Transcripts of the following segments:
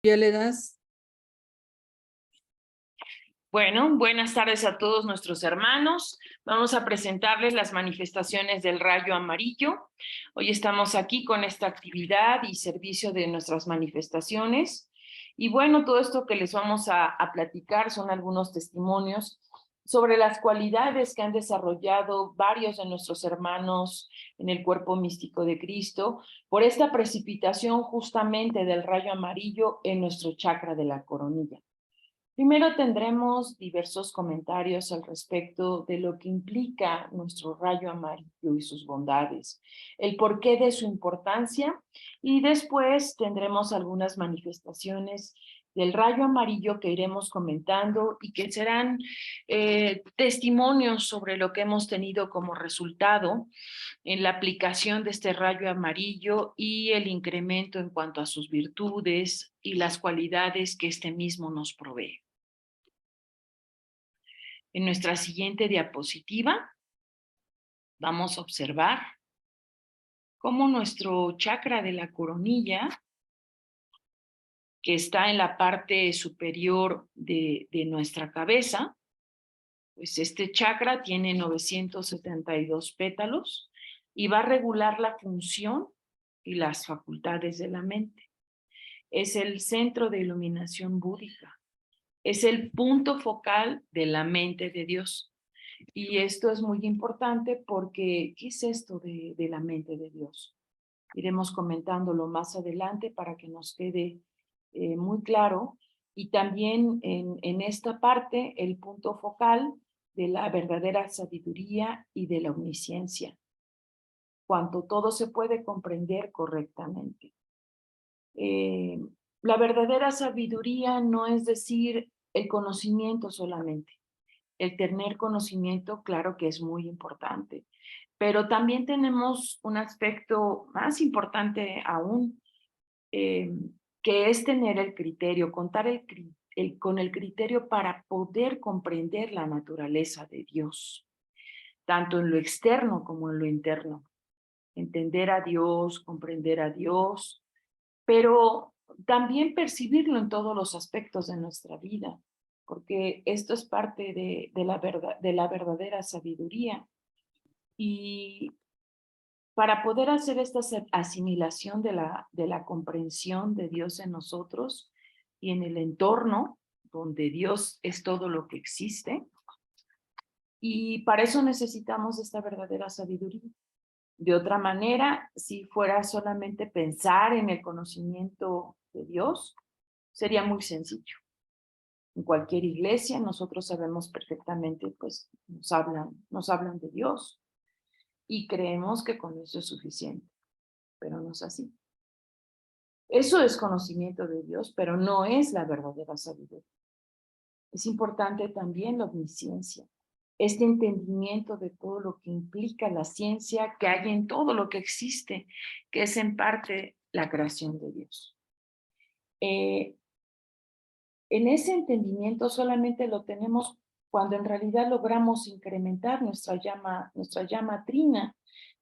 Ya le das. Bueno, buenas tardes a todos nuestros hermanos. Vamos a presentarles las manifestaciones del rayo amarillo. Hoy estamos aquí con esta actividad y servicio de nuestras manifestaciones. Y bueno, todo esto que les vamos a platicar son algunos testimonios sobre las cualidades que han desarrollado varios de nuestros hermanos en el cuerpo místico de Cristo por esta precipitación justamente del rayo amarillo en nuestro chakra de la coronilla. Primero tendremos diversos comentarios al respecto de lo que implica nuestro rayo amarillo y sus bondades, el porqué de su importancia, y después tendremos algunas manifestaciones del rayo amarillo que iremos comentando y que serán testimonios sobre lo que hemos tenido como resultado en la aplicación de este rayo amarillo y el incremento en cuanto a sus virtudes y las cualidades que este mismo nos provee. En nuestra siguiente diapositiva vamos a observar cómo nuestro chakra de la coronilla, que está en la parte superior de nuestra cabeza, pues este chakra tiene 972 pétalos y va a regular la función y las facultades de la mente. Es el centro de iluminación búdica. Es el punto focal de la mente de Dios. Y esto es muy importante porque, ¿qué es esto de la mente de Dios? Iremos comentándolo más adelante para que nos quede muy claro. Y también en esta parte, el punto focal de la verdadera sabiduría y de la omnisciencia, cuanto todo se puede comprender correctamente. La verdadera sabiduría no es decir el conocimiento solamente. El tener conocimiento, claro que es muy importante, pero también tenemos un aspecto más importante aún, eh, que es tener el criterio, contar con el criterio para poder comprender la naturaleza de Dios, tanto en lo externo como en lo interno. Entender a Dios, comprender a Dios, pero también percibirlo en todos los aspectos de nuestra vida, porque esto es parte de la verdadera sabiduría. Y para poder hacer esta asimilación de la comprensión de Dios en nosotros y en el entorno donde Dios es todo lo que existe, y para eso necesitamos esta verdadera sabiduría. De otra manera, si fuera solamente pensar en el conocimiento de Dios, sería muy sencillo. En cualquier iglesia nosotros sabemos perfectamente, pues nos hablan de Dios y creemos que con eso es suficiente, pero no es así. Eso es conocimiento de Dios, pero no es la verdadera sabiduría. Es importante también la omnisciencia, este entendimiento de todo lo que implica la ciencia que hay en todo lo que existe, que es en parte la creación de Dios. En ese entendimiento solamente lo tenemos cuando en realidad logramos incrementar nuestra llama trina,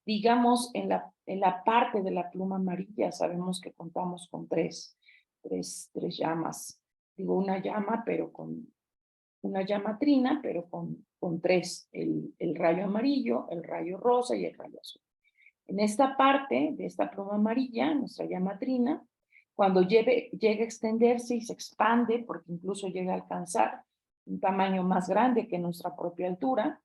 digamos en la parte de la pluma amarilla. Sabemos que contamos con tres llamas. Digo una llama, pero con una llama trina, pero con tres: el rayo amarillo, el rayo rosa y el rayo azul. En esta parte de esta pluma amarilla, nuestra llama trina, cuando llega a extenderse y se expande, porque incluso llega a alcanzar un tamaño más grande que nuestra propia altura,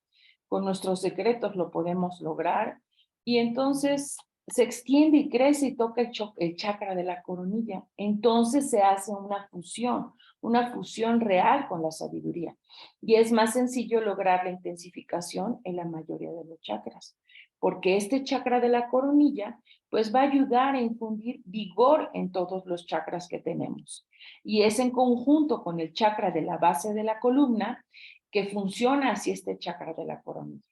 con nuestros secretos lo podemos lograr, y entonces se extiende y crece y toca el chakra de la coronilla. Entonces se hace una fusión real con la sabiduría, y es más sencillo lograr la intensificación en la mayoría de los chakras, porque este chakra de la coronilla pues va a ayudar a infundir vigor en todos los chakras que tenemos. Y es en conjunto con el chakra de la base de la columna que funciona así este chakra de la coronilla.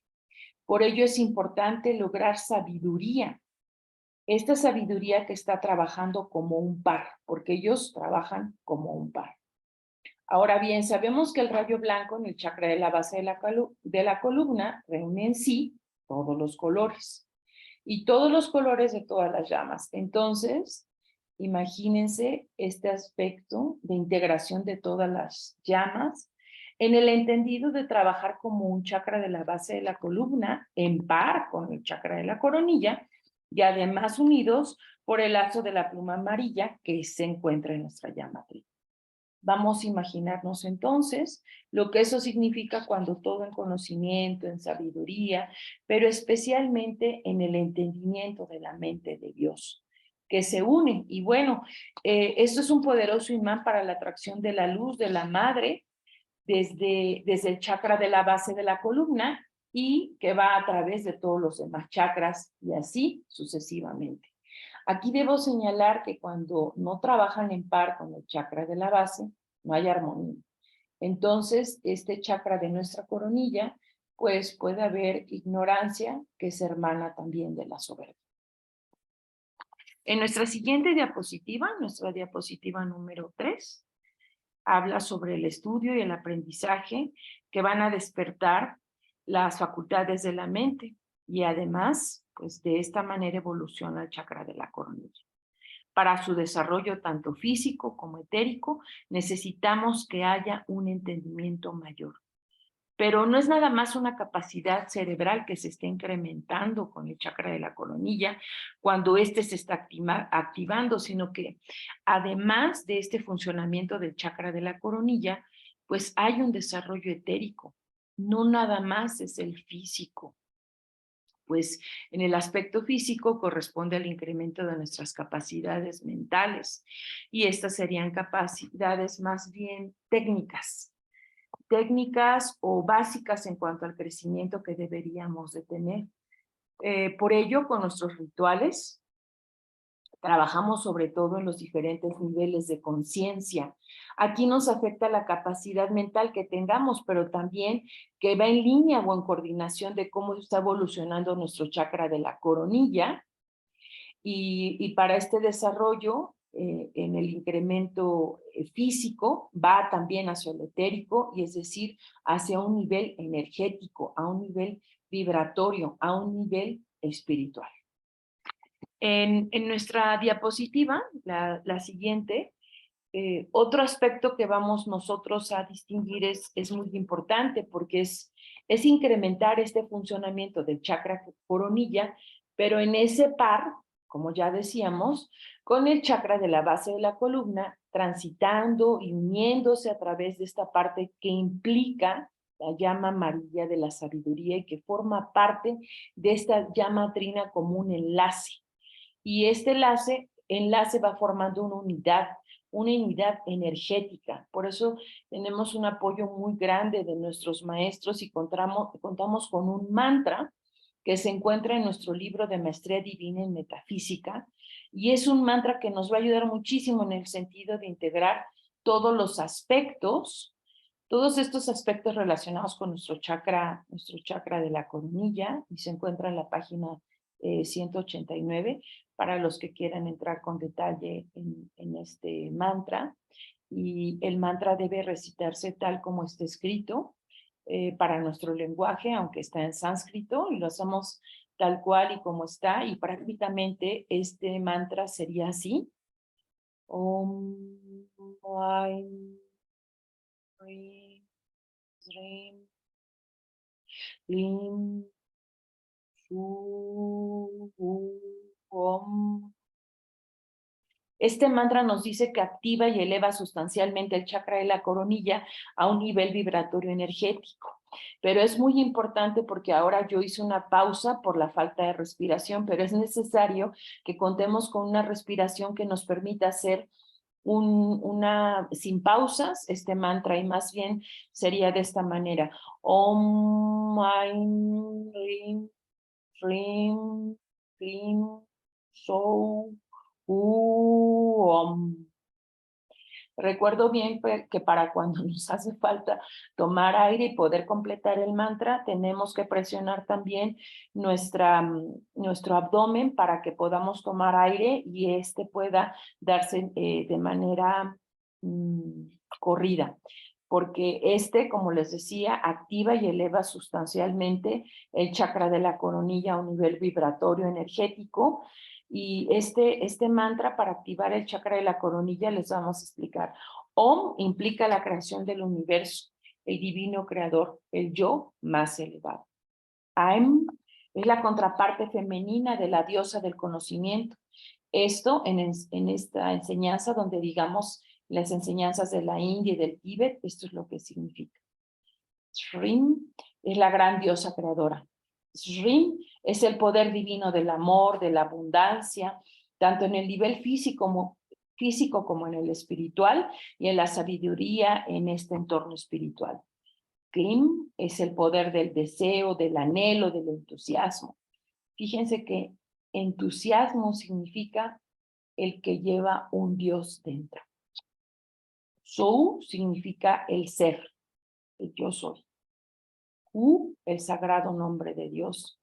Por ello es importante lograr sabiduría. Esta sabiduría que está trabajando como un par, porque ellos trabajan como un par. Ahora bien, sabemos que el rayo blanco en el chakra de la base de la columna reúne en sí todos los colores y todos los colores de todas las llamas. Entonces, imagínense este aspecto de integración de todas las llamas en el entendido de trabajar como un chakra de la base de la columna en par con el chakra de la coronilla y además unidos por el lazo de la pluma amarilla que se encuentra en nuestra llama triple. Vamos a imaginarnos entonces lo que eso significa cuando todo en conocimiento, en sabiduría, pero especialmente en el entendimiento de la mente de Dios, que se unen. Y bueno, esto es un poderoso imán para la atracción de la luz de la madre desde el chakra de la base de la columna y que va a través de todos los demás chakras y así sucesivamente. Aquí debo señalar que cuando no trabajan en par con el chakra de la base, no hay armonía. Entonces, este chakra de nuestra coronilla, pues puede haber ignorancia que es hermana también de la soberbia. En nuestra siguiente diapositiva, nuestra diapositiva número 3, habla sobre el estudio y el aprendizaje que van a despertar las facultades de la mente y además, pues de esta manera evoluciona el chakra de la coronilla. Para su desarrollo tanto físico como etérico, necesitamos que haya un entendimiento mayor. Pero no es nada más una capacidad cerebral que se está incrementando con el chakra de la coronilla cuando éste se está activando, sino que además de este funcionamiento del chakra de la coronilla, pues hay un desarrollo etérico. No nada más es el físico. Pues en el aspecto físico corresponde al incremento de nuestras capacidades mentales y estas serían capacidades más bien técnicas o básicas en cuanto al crecimiento que deberíamos de tener. Por ello, con nuestros rituales, trabajamos sobre todo en los diferentes niveles de conciencia. Aquí nos afecta la capacidad mental que tengamos, pero también que va en línea o en coordinación de cómo está evolucionando nuestro chakra de la coronilla. Y para este desarrollo, en el incremento físico, va también hacia el etérico, y es decir, hacia un nivel energético, a un nivel vibratorio, a un nivel espiritual. En nuestra diapositiva, la siguiente, otro aspecto que vamos nosotros a distinguir es muy importante porque es incrementar este funcionamiento del chakra coronilla, pero en ese par, como ya decíamos, con el chakra de la base de la columna, transitando y uniéndose a través de esta parte que implica la llama amarilla de la sabiduría y que forma parte de esta llama trina como un enlace. Y este enlace va formando una unidad energética. Por eso tenemos un apoyo muy grande de nuestros maestros y contamos con un mantra que se encuentra en nuestro libro de Maestría Divina en Metafísica, y es un mantra que nos va a ayudar muchísimo en el sentido de integrar todos los aspectos, todos estos aspectos relacionados con nuestro chakra de la coronilla, y se encuentra en la página 189, para los que quieran entrar con detalle en este mantra. Y el mantra debe recitarse tal como está escrito para nuestro lenguaje, aunque está en sánscrito, y lo hacemos tal cual y como está, y prácticamente este mantra sería así. Om Aim Rim Srim Lim Shu Om. Este mantra nos dice que activa y eleva sustancialmente el chakra de la coronilla a un nivel vibratorio energético. Pero es muy importante porque ahora yo hice una pausa por la falta de respiración, pero es necesario que contemos con una respiración que nos permita hacer sin pausas este mantra, y más bien sería de esta manera. Om Aim Rim Shrim Klim Shou Om. Recuerdo bien que para cuando nos hace falta tomar aire y poder completar el mantra, tenemos que presionar también nuestro abdomen para que podamos tomar aire y este pueda darse de manera corrida. Porque como les decía, activa y eleva sustancialmente el chakra de la coronilla a un nivel vibratorio energético, Y este mantra para activar el chakra de la coronilla les vamos a explicar. Om implica la creación del universo, el divino creador, el yo más elevado. Aim es la contraparte femenina de la diosa del conocimiento. Esto en esta enseñanza donde digamos las enseñanzas de la India y del Tíbet, esto es lo que significa. Shrim es la gran diosa creadora. Shrim es el poder divino del amor, de la abundancia, tanto en el nivel físico como en el espiritual y en la sabiduría en este entorno espiritual. Klim es el poder del deseo, del anhelo, del entusiasmo. Fíjense que entusiasmo significa el que lleva un Dios dentro. Sou significa el ser, el yo soy. U, el sagrado nombre de Dios.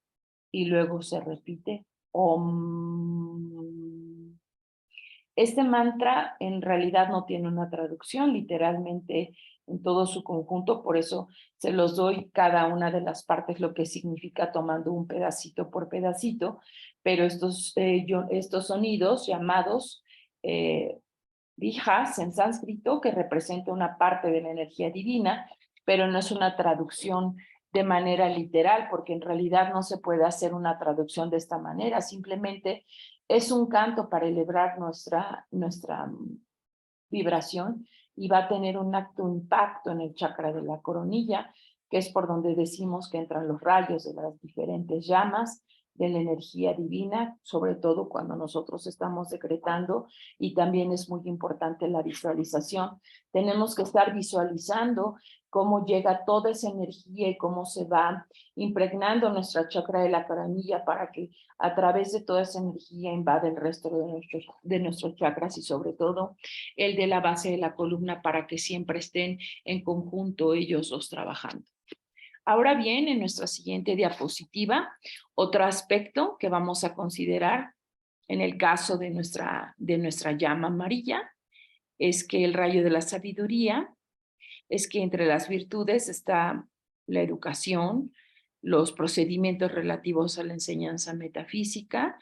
Y luego se repite Om. Este mantra en realidad no tiene una traducción, literalmente en todo su conjunto, por eso se los doy cada una de las partes lo que significa tomando un pedacito por pedacito, pero estos sonidos llamados Vijas en sánscrito, que representa una parte de la energía divina, pero no es una traducción de manera literal, porque en realidad no se puede hacer una traducción de esta manera, simplemente es un canto para elevar nuestra vibración y va a tener un acto impacto en el chakra de la coronilla, que es por donde decimos que entran los rayos de las diferentes llamas de la energía divina, sobre todo cuando nosotros estamos decretando, y también es muy importante la visualización. Tenemos que estar visualizando cómo llega toda esa energía y cómo se va impregnando nuestra chakra de la coronilla para que a través de toda esa energía invade el resto de nuestros chakras y sobre todo el de la base de la columna para que siempre estén en conjunto ellos dos trabajando. Ahora bien, en nuestra siguiente diapositiva, otro aspecto que vamos a considerar en el caso de nuestra llama amarilla es que el rayo de la sabiduría es que entre las virtudes está la educación, los procedimientos relativos a la enseñanza metafísica,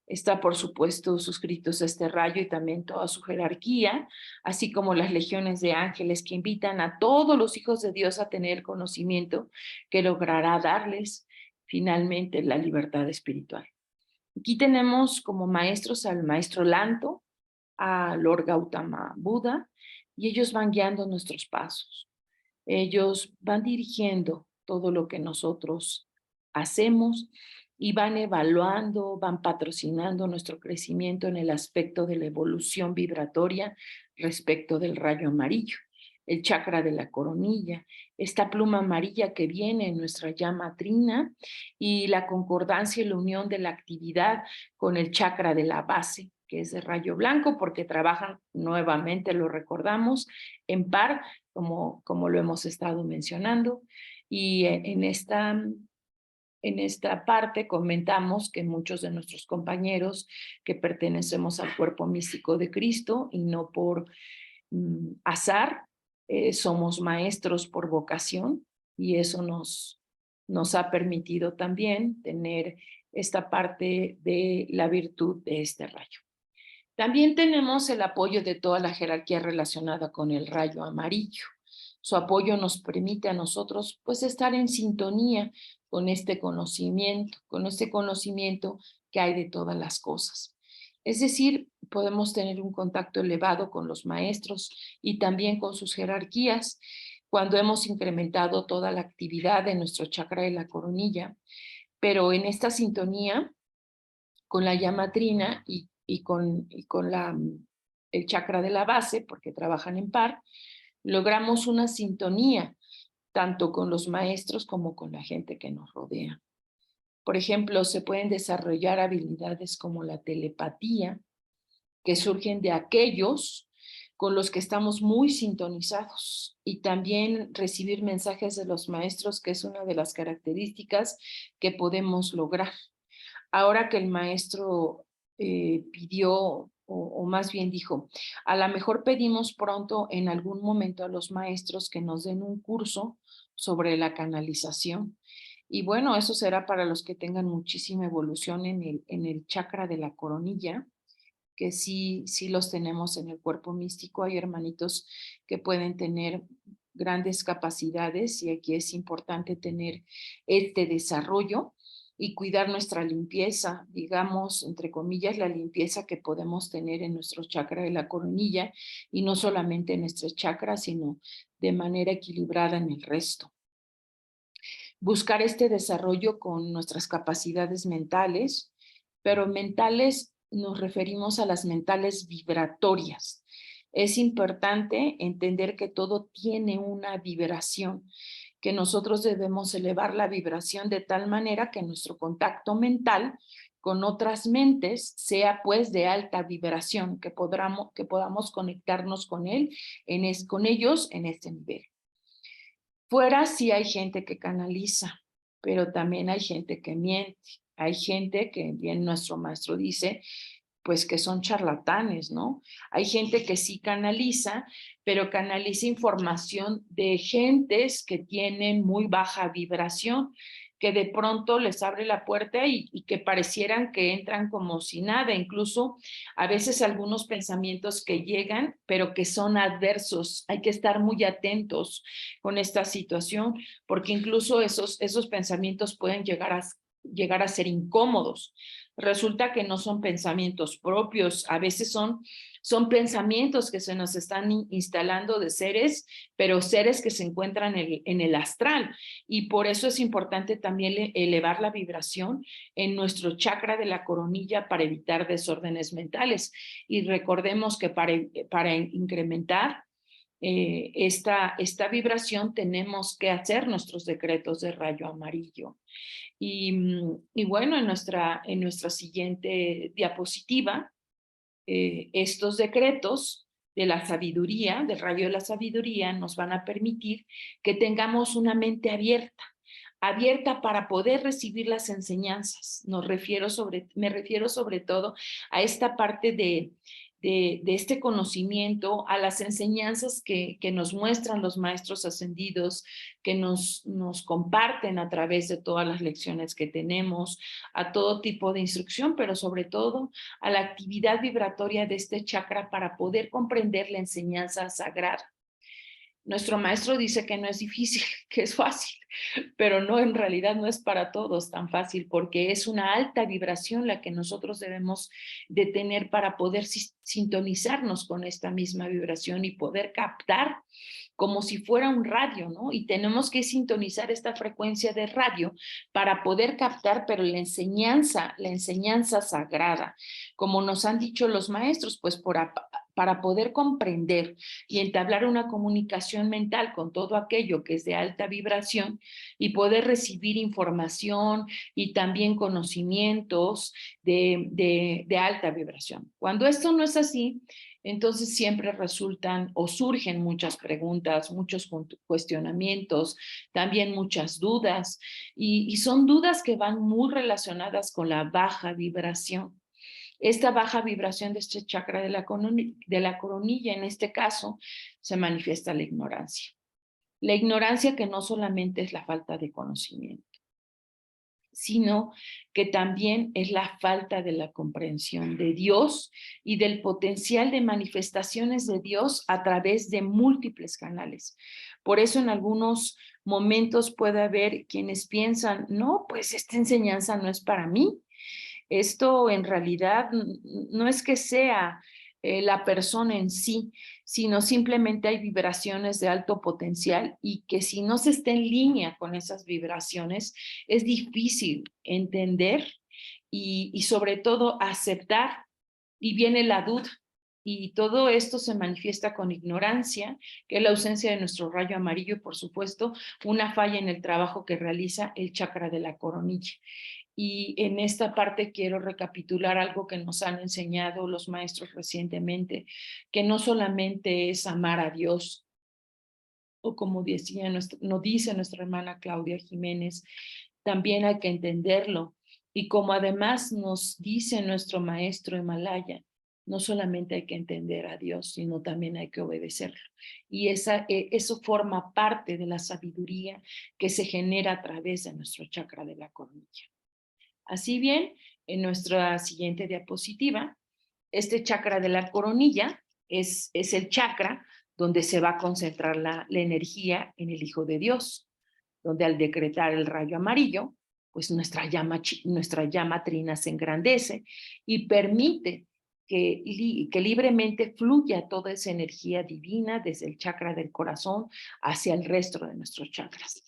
está por supuesto suscritos a este rayo y también toda su jerarquía, así como las legiones de ángeles que invitan a todos los hijos de Dios a tener conocimiento que logrará darles finalmente la libertad espiritual. Aquí tenemos como maestros al maestro Lanto, a Lord Gautama Buda, y ellos van guiando nuestros pasos. Ellos van dirigiendo todo lo que nosotros hacemos y van evaluando, van patrocinando nuestro crecimiento en el aspecto de la evolución vibratoria respecto del rayo amarillo, el chakra de la coronilla, esta pluma amarilla que viene en nuestra llama trina y la concordancia y la unión de la actividad con el chakra de la base, que es de rayo blanco, porque trabajan nuevamente, lo recordamos, en par, como lo hemos estado mencionando. Y en esta parte comentamos que muchos de nuestros compañeros que pertenecemos al cuerpo místico de Cristo y no por azar, somos maestros por vocación y eso nos ha permitido también tener esta parte de la virtud de este rayo. También tenemos el apoyo de toda la jerarquía relacionada con el rayo amarillo. Su apoyo nos permite a nosotros pues estar en sintonía con este conocimiento que hay de todas las cosas. Es decir, podemos tener un contacto elevado con los maestros y también con sus jerarquías cuando hemos incrementado toda la actividad de nuestro chakra de la coronilla, pero en esta sintonía con la llama trina y con el chakra de la base, porque trabajan en par, logramos una sintonía tanto con los maestros como con la gente que nos rodea. Por ejemplo, se pueden desarrollar habilidades como la telepatía, que surgen de aquellos con los que estamos muy sintonizados, y también recibir mensajes de los maestros, que es una de las características que podemos lograr. Ahora que el maestro pidió, o más bien dijo, a lo mejor pedimos pronto en algún momento a los maestros que nos den un curso sobre la canalización. Y bueno, eso será para los que tengan muchísima evolución en el chakra de la coronilla, que sí los tenemos en el cuerpo místico. Hay hermanitos que pueden tener grandes capacidades y aquí es importante tener este desarrollo y cuidar nuestra limpieza, digamos, entre comillas, la limpieza que podemos tener en nuestro chakra de la coronilla y no solamente en nuestro chakra, sino de manera equilibrada en el resto. Buscar este desarrollo con nuestras capacidades mentales, pero mentales nos referimos a las mentales vibratorias. Es importante entender que todo tiene una vibración, que nosotros debemos elevar la vibración de tal manera que nuestro contacto mental con otras mentes sea pues de alta vibración, que podamos conectarnos con con ellos en este nivel. Fuera sí hay gente que canaliza, pero también hay gente que miente. Hay gente que, bien nuestro maestro dice, pues que son charlatanes, ¿no? Hay gente que sí canaliza, pero canaliza información de gentes que tienen muy baja vibración, que de pronto les abre la puerta y que parecieran que entran como si nada, incluso a veces algunos pensamientos que llegan, pero que son adversos. Hay que estar muy atentos con esta situación, porque incluso esos pensamientos pueden llegar a ser incómodos. Resulta que no son pensamientos propios, a veces son pensamientos que se nos están instalando de seres, pero seres que se encuentran en el astral. Y por eso es importante también elevar la vibración en nuestro chakra de la coronilla para evitar desórdenes mentales. Y recordemos que para incrementar esta vibración tenemos que hacer nuestros decretos de rayo amarillo. Y bueno, en nuestra siguiente diapositiva, estos decretos de la sabiduría, del rayo de la sabiduría, nos van a permitir que tengamos una mente abierta para poder recibir las enseñanzas. Me refiero sobre todo a esta parte de este conocimiento, a las enseñanzas que nos muestran los maestros ascendidos, que nos comparten a través de todas las lecciones que tenemos, a todo tipo de instrucción, pero sobre todo a la actividad vibratoria de este chakra para poder comprender la enseñanza sagrada. Nuestro maestro dice que no es difícil, que es fácil, pero no, en realidad no es para todos tan fácil, porque es una alta vibración la que nosotros debemos de tener para poder sintonizarnos con esta misma vibración y poder captar como si fuera un radio, ¿no? Y tenemos que sintonizar esta frecuencia de radio para poder captar, pero la enseñanza sagrada, como nos han dicho los maestros, pues para poder comprender y entablar una comunicación mental con todo aquello que es de alta vibración y poder recibir información y también conocimientos de alta vibración. Cuando esto no es así, entonces siempre resultan o surgen muchas preguntas, muchos cuestionamientos, también muchas dudas, y son dudas que van muy relacionadas con la baja vibración. Esta baja vibración de este chakra de la coronilla, en este caso, se manifiesta la ignorancia. La ignorancia que no solamente es la falta de conocimiento, sino que también es la falta de la comprensión de Dios y del potencial de manifestaciones de Dios a través de múltiples canales. Por eso en algunos momentos puede haber quienes piensan, no, pues esta enseñanza no es para mí. Esto en realidad no es que sea la persona en sí, sino simplemente hay vibraciones de alto potencial y que si no se está en línea con esas vibraciones, es difícil entender y sobre todo aceptar, y viene la duda. Y todo esto se manifiesta con ignorancia, que es la ausencia de nuestro rayo amarillo y, por supuesto, una falla en el trabajo que realiza el chakra de la coronilla. Y en esta parte quiero recapitular algo que nos han enseñado los maestros recientemente, que no solamente es amar a Dios, o como nos dice nuestra hermana Claudia Jiménez, también hay que entenderlo. Y como además nos dice nuestro maestro Himalaya, no solamente hay que entender a Dios, sino también hay que obedecerlo. Y eso forma parte de la sabiduría que se genera a través de nuestro chakra de la coronilla. Así bien, en nuestra siguiente diapositiva, este chakra de la coronilla es el chakra donde se va a concentrar la energía en el Hijo de Dios, donde al decretar el rayo amarillo, pues nuestra llama trina se engrandece y permite que libremente fluya toda esa energía divina desde el chakra del corazón hacia el resto de nuestros chakras.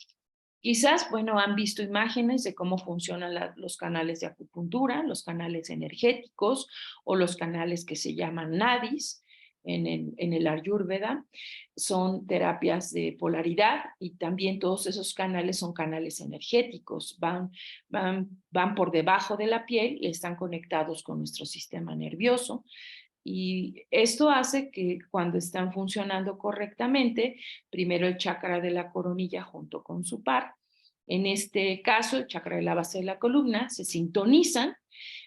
Quizás, bueno, han visto imágenes de cómo funcionan los canales de acupuntura, los canales energéticos o los canales que se llaman nadis en el Ayurveda. Son terapias de polaridad y también todos esos canales son canales energéticos. Van por debajo de la piel y están conectados con nuestro sistema nervioso. Y esto hace que cuando están funcionando correctamente, primero el chakra de la coronilla junto con su par, en este caso el chakra de la base de la columna, se sintonizan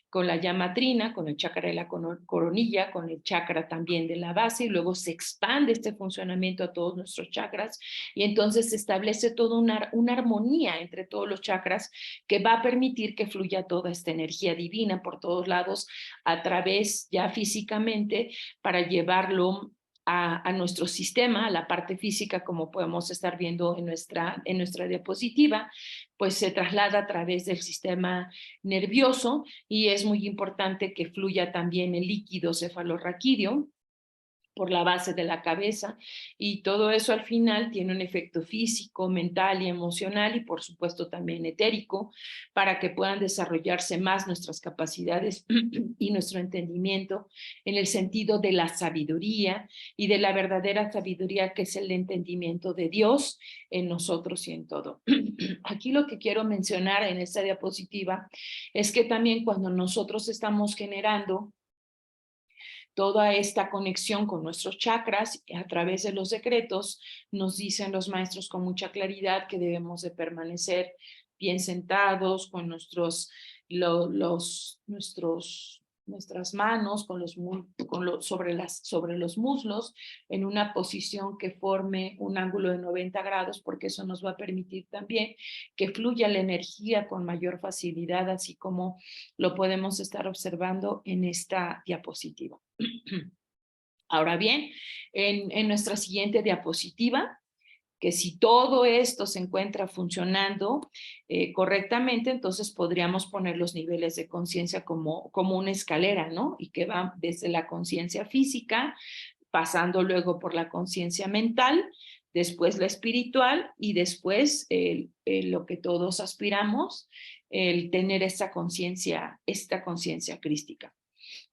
con la llama trina, con el chakra de la coronilla, con el chakra también de la base, y luego se expande este funcionamiento a todos nuestros chakras, y entonces se establece toda una armonía entre todos los chakras que va a permitir que fluya toda esta energía divina por todos lados a través ya físicamente para llevarlo a nuestro sistema, a la parte física, como podemos estar viendo en nuestra diapositiva, pues se traslada a través del sistema nervioso y es muy importante que fluya también el líquido cefalorraquídeo por la base de la cabeza, y todo eso al final tiene un efecto físico, mental y emocional, y por supuesto también etérico, para que puedan desarrollarse más nuestras capacidades y nuestro entendimiento en el sentido de la sabiduría y de la verdadera sabiduría, que es el entendimiento de Dios en nosotros y en todo. Aquí lo que quiero mencionar en esta diapositiva es que también cuando nosotros estamos generando toda esta conexión con nuestros chakras a través de los decretos, nos dicen los maestros con mucha claridad que debemos de permanecer bien sentados con nuestras manos sobre los muslos en una posición que forme un ángulo de 90 grados, porque eso nos va a permitir también que fluya la energía con mayor facilidad, así como lo podemos estar observando en esta diapositiva. Ahora bien, en nuestra siguiente diapositiva, que si todo esto se encuentra funcionando correctamente, entonces podríamos poner los niveles de conciencia como una escalera, ¿no? Y que va desde la conciencia física, pasando luego por la conciencia mental, después la espiritual y después lo que todos aspiramos, el tener esta conciencia crística.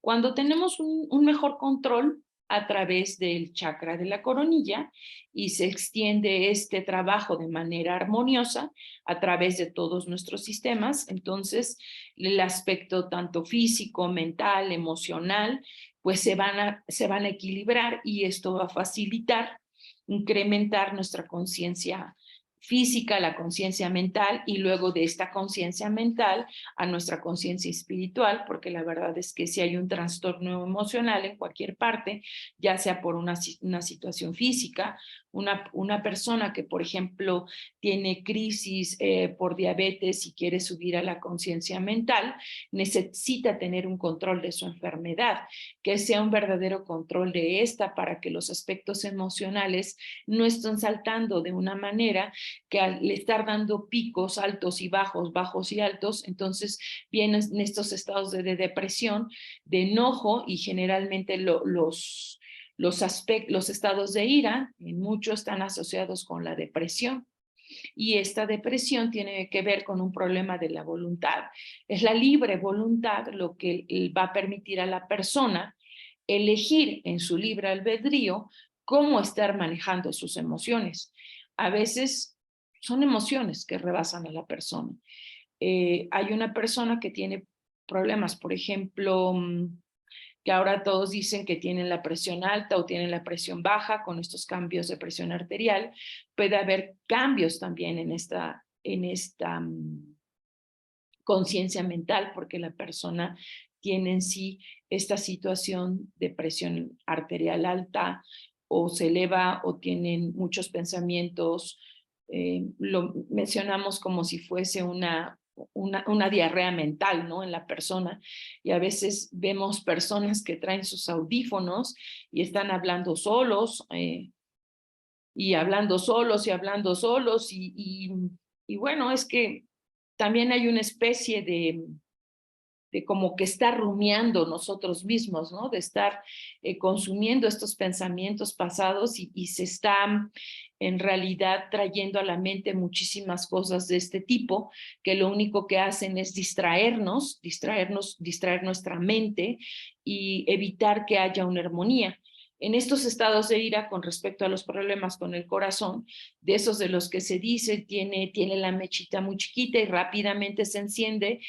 Cuando tenemos un mejor control a través del chakra de la coronilla y se extiende este trabajo de manera armoniosa a través de todos nuestros sistemas, entonces el aspecto tanto físico, mental, emocional, pues se van a equilibrar, y esto va a facilitar incrementar nuestra conciencia física, la conciencia mental, y luego de esta conciencia mental a nuestra conciencia espiritual, porque la verdad es que si hay un trastorno emocional en cualquier parte, ya sea por una situación física, una persona que, por ejemplo, tiene crisis por diabetes y quiere subir a la conciencia mental, necesita tener un control de su enfermedad, que sea un verdadero control de esta, para que los aspectos emocionales no estén saltando de una manera que al estar dando picos altos y bajos, bajos y altos, entonces vienen estos estados de depresión, de enojo, y generalmente los estados de ira, en muchos están asociados con la depresión. Y esta depresión tiene que ver con un problema de la voluntad. Es la libre voluntad lo que va a permitir a la persona elegir en su libre albedrío cómo estar manejando sus emociones. A veces son emociones que rebasan a la persona. Hay una persona que tiene problemas, por ejemplo, que ahora todos dicen que tienen la presión alta o tienen la presión baja con estos cambios de presión arterial. Puede haber cambios también en esta conciencia mental, porque la persona tiene en sí esta situación de presión arterial alta, o se eleva o tienen muchos pensamientos. Lo mencionamos como si fuese una diarrea mental, ¿no? En la persona. Y a veces vemos personas que traen sus audífonos y están hablando solos, y hablando solos y hablando solos. Y bueno, es que también hay una especie de como que estar rumiando nosotros mismos, ¿no? De estar consumiendo estos pensamientos pasados, y se están en realidad trayendo a la mente muchísimas cosas de este tipo, que lo único que hacen es distraer nuestra mente y evitar que haya una armonía. En estos estados de ira con respecto a los problemas con el corazón, de esos de los que se dice tiene la mechita muy chiquita y rápidamente se enciende,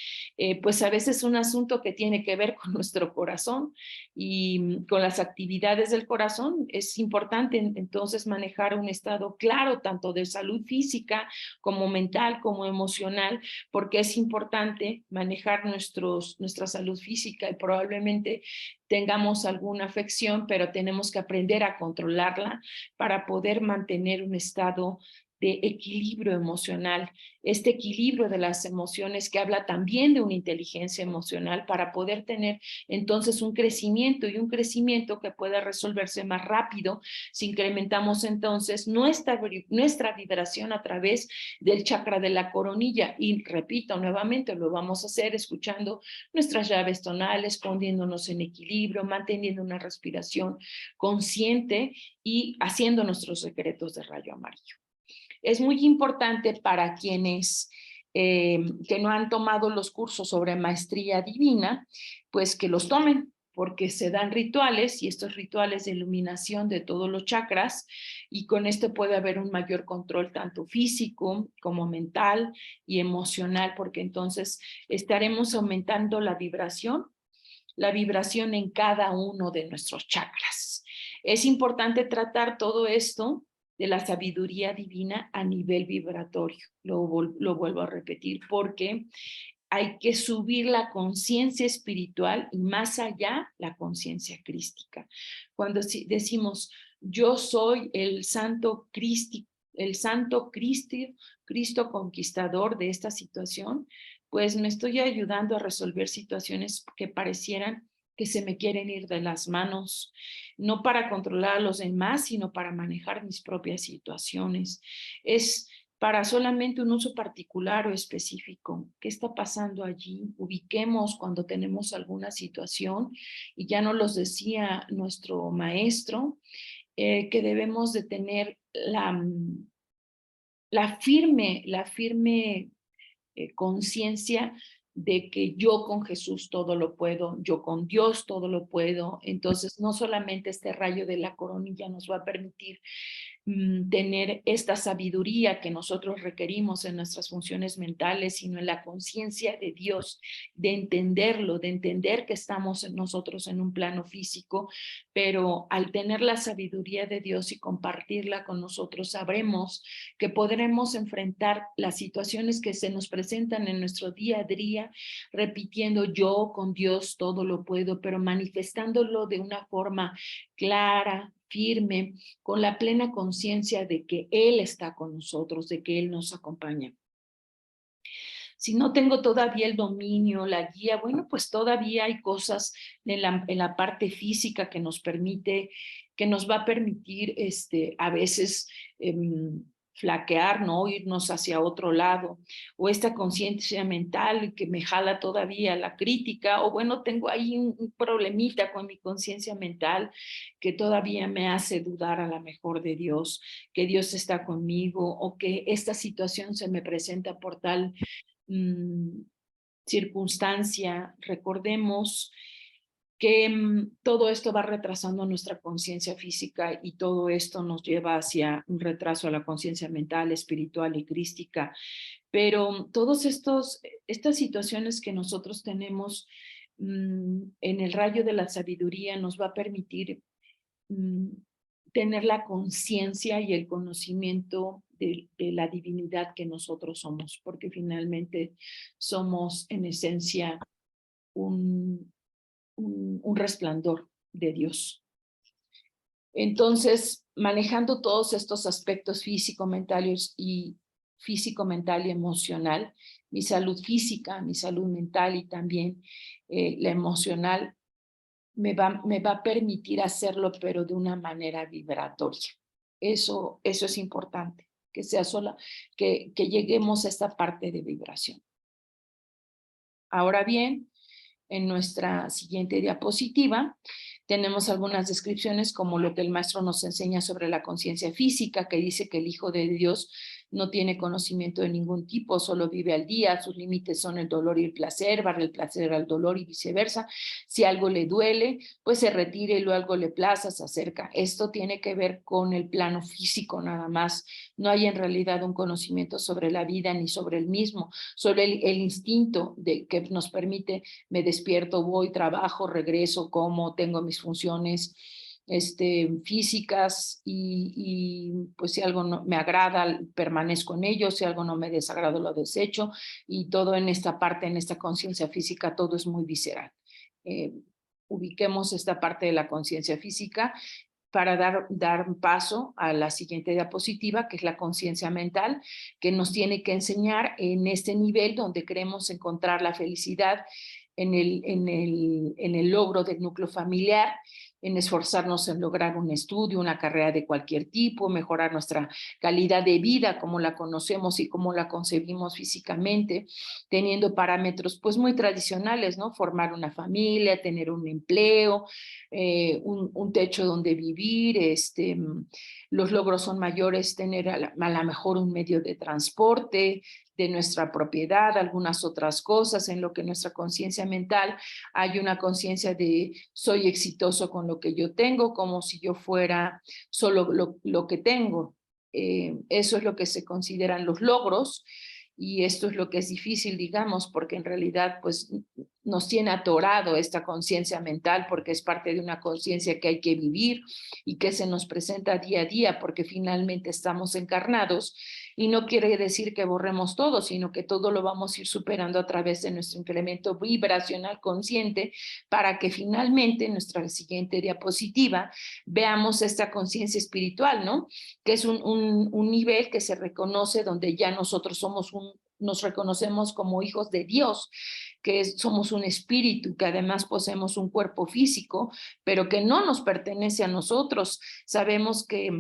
pues a veces es un asunto que tiene que ver con nuestro corazón y con las actividades del corazón. Es importante entonces manejar un estado claro, tanto de salud física como mental, como emocional, porque es importante manejar nuestra salud física, y probablemente tengamos alguna afección, pero tenemos que aprender a controlarla para poder mantener un estado de equilibrio emocional, este equilibrio de las emociones que habla también de una inteligencia emocional, para poder tener entonces un crecimiento, y un crecimiento que pueda resolverse más rápido si incrementamos entonces nuestra vibración a través del chakra de la coronilla. Y repito nuevamente, lo vamos a hacer escuchando nuestras llaves tonales, poniéndonos en equilibrio, manteniendo una respiración consciente y haciendo nuestros secretos de rayo amarillo. Es muy importante para quienes que no han tomado los cursos sobre maestría divina, pues que los tomen, porque se dan rituales, y estos rituales de iluminación de todos los chakras, y con esto puede haber un mayor control tanto físico como mental y emocional, porque entonces estaremos aumentando la vibración en cada uno de nuestros chakras. Es importante tratar todo esto de la sabiduría divina a nivel vibratorio. Lo vuelvo a repetir, porque hay que subir la conciencia espiritual y más allá la conciencia crística. Cuando decimos yo soy el santo Cristo conquistador de esta situación, pues me estoy ayudando a resolver situaciones que parecieran que se me quieren ir de las manos, no para controlar a los demás, sino para manejar mis propias situaciones. Es para solamente un uso particular o específico. ¿Qué está pasando allí? Ubiquemos cuando tenemos alguna situación, y ya nos los decía nuestro maestro, que debemos de tener la firme conciencia de que yo con Jesús todo lo puedo, yo con Dios todo lo puedo. Entonces, no solamente este rayo de la coronilla nos va a permitir tener esta sabiduría que nosotros requerimos en nuestras funciones mentales, sino en la conciencia de Dios, de entenderlo, de entender que estamos nosotros en un plano físico, pero al tener la sabiduría de Dios y compartirla con nosotros, sabremos que podremos enfrentar las situaciones que se nos presentan en nuestro día a día, repitiendo yo con Dios todo lo puedo, pero manifestándolo de una forma clara, firme, con la plena conciencia de que Él está con nosotros, de que Él nos acompaña. Si no tengo todavía el dominio, la guía, bueno, pues todavía hay cosas en la parte física que nos va a permitir a veces flaquear, ¿no? Irnos hacia otro lado, o esta conciencia mental que me jala todavía la crítica, o bueno, tengo ahí un problemita con mi conciencia mental que todavía me hace dudar a lo mejor de Dios, que Dios está conmigo, o que esta situación se me presenta por tal circunstancia. Recordemos que todo esto va retrasando nuestra conciencia física, y todo esto nos lleva hacia un retraso a la conciencia mental, espiritual y crística. Pero estas situaciones que nosotros tenemos en el rayo de la sabiduría nos va a permitir tener la conciencia y el conocimiento de la divinidad que nosotros somos, porque finalmente somos en esencia un un resplandor de Dios. Entonces, manejando todos estos aspectos físico-mentales y físico-mental y emocional, mi salud física, mi salud mental y también la emocional, me va a permitir hacerlo, pero de una manera vibratoria. Eso es importante, que sea sola, que lleguemos a esta parte de vibración. Ahora bien, en nuestra siguiente diapositiva tenemos algunas descripciones como lo que el maestro nos enseña sobre la conciencia física, que dice que el Hijo de Dios no tiene conocimiento de ningún tipo, solo vive al día, sus límites son el dolor y el placer, barre el placer al dolor y viceversa. Si algo le duele, pues se retira y luego algo le plaza, se acerca. Esto tiene que ver con el plano físico nada más. No hay en realidad un conocimiento sobre la vida ni sobre el mismo, sobre el instinto que nos permite, me despierto, voy, trabajo, regreso, como, tengo mis funciones físicas y pues si algo no me agrada, permanezco en ello, si algo no me desagrada, lo desecho, y todo en esta parte, en esta conciencia física, todo es muy visceral. Ubiquemos esta parte de la conciencia física para dar paso a la siguiente diapositiva, que es la conciencia mental, que nos tiene que enseñar en este nivel donde queremos encontrar la felicidad en el logro del núcleo familiar, en esforzarnos en lograr un estudio, una carrera de cualquier tipo, mejorar nuestra calidad de vida como la conocemos y como la concebimos físicamente, teniendo parámetros pues muy tradicionales, ¿no? Formar una familia, tener un empleo, un techo donde vivir, los logros son mayores, tener a lo mejor un medio de transporte de nuestra propiedad, algunas otras cosas, en lo que nuestra conciencia mental hay una conciencia de soy exitoso con lo que yo tengo, como si yo fuera solo lo que tengo. Eso es lo que se consideran los logros, y esto es lo que es difícil, digamos, porque en realidad pues nos tiene atorado esta conciencia mental, porque es parte de una conciencia que hay que vivir y que se nos presenta día a día, porque finalmente estamos encarnados, y no quiere decir que borremos todo, sino que todo lo vamos a ir superando a través de nuestro incremento vibracional consciente, para que finalmente en nuestra siguiente diapositiva veamos esta conciencia espiritual, ¿no? Que es un nivel que se reconoce donde ya nosotros nos reconocemos como hijos de Dios, que somos un espíritu, que además poseemos un cuerpo físico, pero que no nos pertenece a nosotros. Sabemos que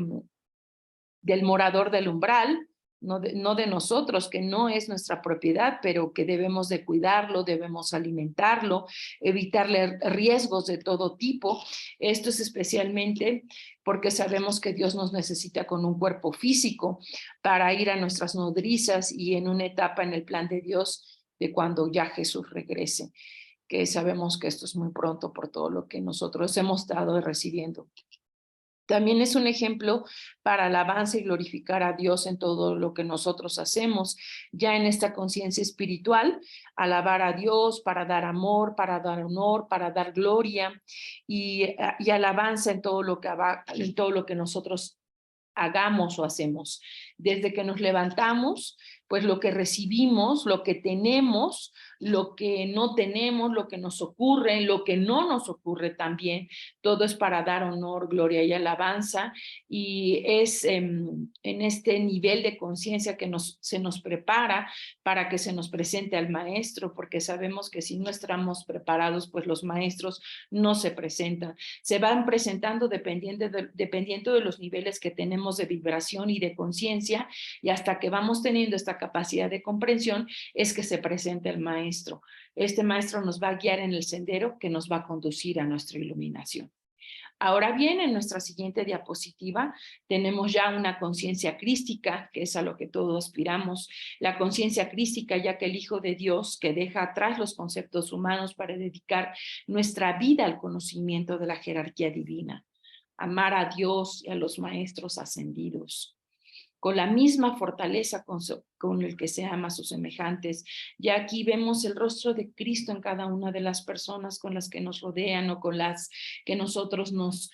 del morador del umbral, no de nosotros, que no es nuestra propiedad, pero que debemos de cuidarlo, debemos alimentarlo, evitarle riesgos de todo tipo. Esto es especialmente porque sabemos que Dios nos necesita con un cuerpo físico para ir a nuestras nodrizas y en una etapa en el plan de Dios de cuando ya Jesús regrese, que sabemos que esto es muy pronto por todo lo que nosotros hemos estado recibiendo. También es un ejemplo para alabanza y glorificar a Dios en todo lo que nosotros hacemos, ya en esta conciencia espiritual, alabar a Dios para dar amor, para dar honor, para dar gloria y alabanza en todo lo que nosotros hagamos o hacemos. Desde que nos levantamos, pues lo que recibimos, lo que tenemos, lo que no tenemos, lo que nos ocurre, lo que no nos ocurre también, todo es para dar honor, gloria y alabanza, y es en este nivel de conciencia que se nos prepara para que se nos presente al maestro, porque sabemos que si no estamos preparados, pues los maestros no se presentan, se van presentando dependiendo de los niveles que tenemos de vibración y de conciencia, y hasta que vamos teniendo esta capacidad de comprensión es que se presenta el maestro. Este maestro nos va a guiar en el sendero que nos va a conducir a nuestra iluminación. Ahora bien, en nuestra siguiente diapositiva tenemos ya una conciencia crística, que es a lo que todos aspiramos. La conciencia crística, ya que el Hijo de Dios, que deja atrás los conceptos humanos para dedicar nuestra vida al conocimiento de la jerarquía divina, amar a Dios y a los maestros ascendidos con la misma fortaleza con el que se ama a sus semejantes. Ya aquí vemos el rostro de Cristo en cada una de las personas con las que nos rodean o con las que nosotros nos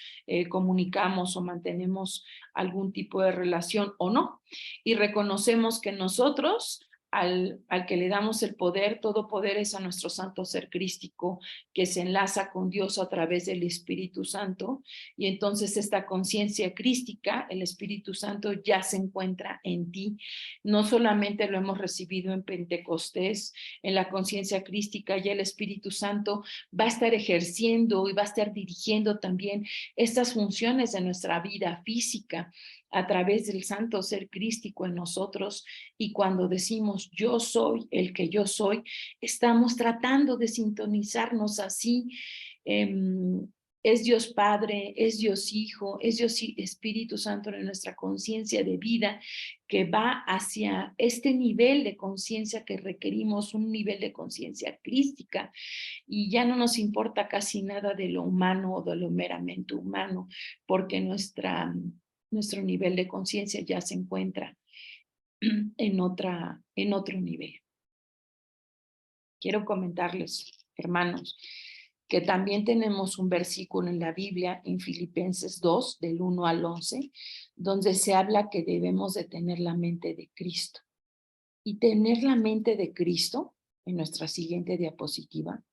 comunicamos o mantenemos algún tipo de relación o no. Y reconocemos que nosotros, al que le damos el poder, todo poder es a nuestro santo ser crístico, que se enlaza con Dios a través del Espíritu Santo, y entonces esta conciencia crística, el Espíritu Santo ya se encuentra en ti. No solamente lo hemos recibido en Pentecostés, en la conciencia crística, ya el Espíritu Santo va a estar ejerciendo y va a estar dirigiendo también estas funciones de nuestra vida física a través del santo ser crístico en nosotros. Y cuando decimos yo soy el que yo soy, estamos tratando de sintonizarnos así. Es Dios Padre, es Dios Hijo, es Dios Espíritu Santo en nuestra conciencia de vida que va hacia este nivel de conciencia que requerimos, un nivel de conciencia crística, y ya no nos importa casi nada de lo humano o de lo meramente humano, porque nuestro nivel de conciencia ya se encuentra en otro nivel. Quiero comentarles, hermanos, que también tenemos un versículo en la Biblia, en Filipenses 2, del 1 al 11, donde se habla que debemos de tener la mente de Cristo. Y tener la mente de Cristo, en nuestra siguiente diapositiva,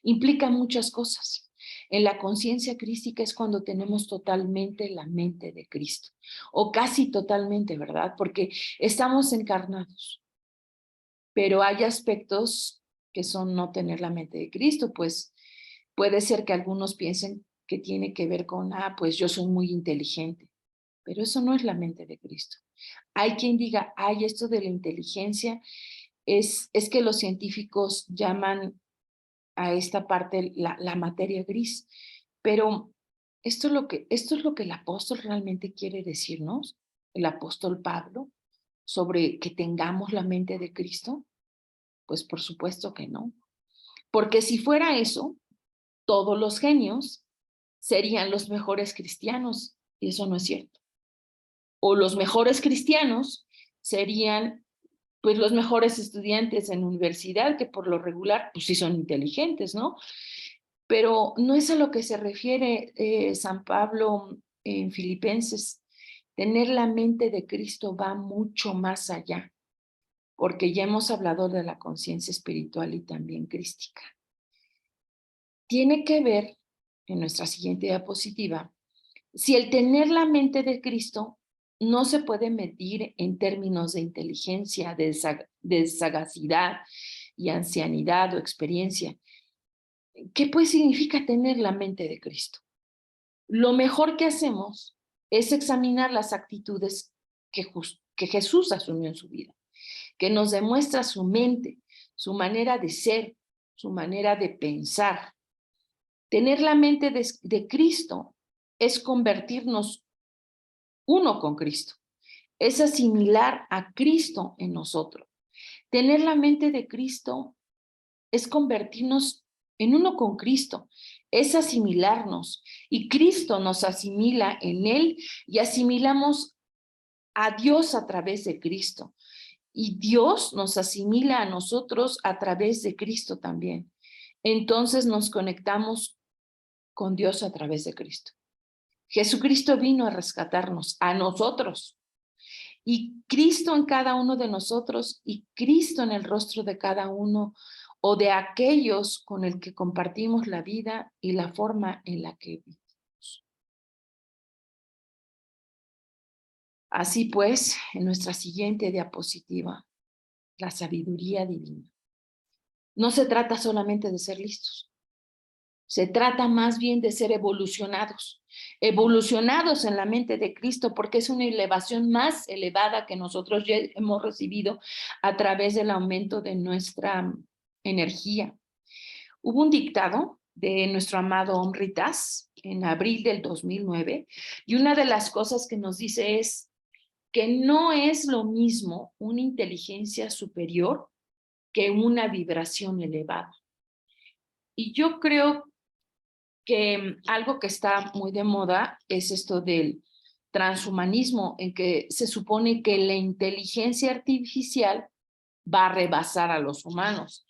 implica muchas cosas. En la conciencia crística es cuando tenemos totalmente la mente de Cristo, o casi totalmente, ¿verdad? Porque estamos encarnados, pero hay aspectos que son no tener la mente de Cristo, pues puede ser que algunos piensen que tiene que ver con, pues yo soy muy inteligente, pero eso no es la mente de Cristo. Hay quien diga, esto de la inteligencia es que los científicos llaman a esta parte la materia gris, pero esto es lo que el apóstol realmente quiere decirnos, el apóstol Pablo, sobre que tengamos la mente de Cristo. Pues por supuesto que no, porque si fuera eso, todos los genios serían los mejores cristianos, y eso no es cierto. O los mejores cristianos serían pues los mejores estudiantes en universidad, que por lo regular pues sí son inteligentes, ¿no? Pero no es a lo que se refiere San Pablo en Filipenses. Tener la mente de Cristo va mucho más allá, porque ya hemos hablado de la conciencia espiritual y también crística. Tiene que ver, en nuestra siguiente diapositiva, si el tener la mente de Cristo no se puede medir en términos de inteligencia, de sagacidad y ancianidad o experiencia. ¿Qué pues significa tener la mente de Cristo? Lo mejor que hacemos es examinar las actitudes que Jesús asumió en su vida, que nos demuestra su mente, su manera de ser, su manera de pensar. Tener la mente de Cristo es convertirnos uno con Cristo, es asimilar a Cristo en nosotros. Tener la mente de Cristo es convertirnos en uno con Cristo, es asimilarnos, y Cristo nos asimila en Él y asimilamos a Dios a través de Cristo. Y Dios nos asimila a nosotros a través de Cristo también. Entonces nos conectamos con Dios a través de Cristo. Jesucristo vino a rescatarnos, a nosotros. Y Cristo en cada uno de nosotros y Cristo en el rostro de cada uno o de aquellos con el que compartimos la vida y la forma en la que vivimos. Así pues, en nuestra siguiente diapositiva, la sabiduría divina. No se trata solamente de ser listos. Se trata más bien de ser evolucionados en la mente de Cristo, porque es una elevación más elevada que nosotros ya hemos recibido a través del aumento de nuestra energía. Hubo un dictado de nuestro amado Omri Tas en abril del 2009, y una de las cosas que nos dice es que no es lo mismo una inteligencia superior que una vibración elevada. Y yo creo que algo que está muy de moda es esto del transhumanismo, en que se supone que la inteligencia artificial va a rebasar a los humanos.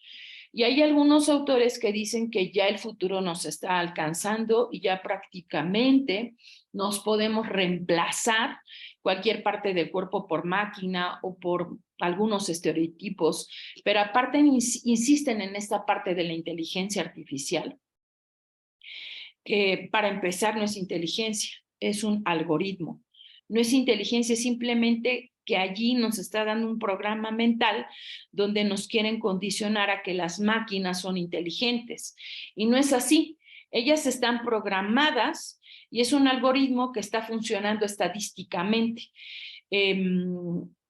Y hay algunos autores que dicen que ya el futuro nos está alcanzando y ya prácticamente nos podemos reemplazar cualquier parte del cuerpo por máquina o por algunos estereotipos, pero aparte insisten en esta parte de la inteligencia artificial, que para empezar no es inteligencia, es un algoritmo. No es inteligencia, es simplemente que allí nos está dando un programa mental donde nos quieren condicionar a que las máquinas son inteligentes. Y no es así. Ellas están programadas y es un algoritmo que está funcionando estadísticamente.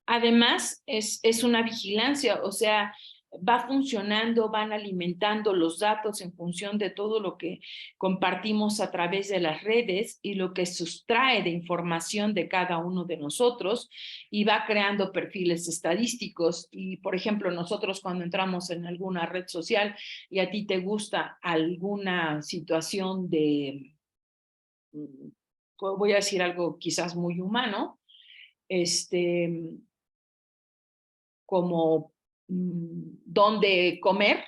Además, es una vigilancia, o sea, va funcionando, van alimentando los datos en función de todo lo que compartimos a través de las redes y lo que sustrae de información de cada uno de nosotros y va creando perfiles estadísticos. Y, por ejemplo, nosotros cuando entramos en alguna red social y a ti te gusta alguna situación de, voy a decir algo quizás muy humano, como dónde comer.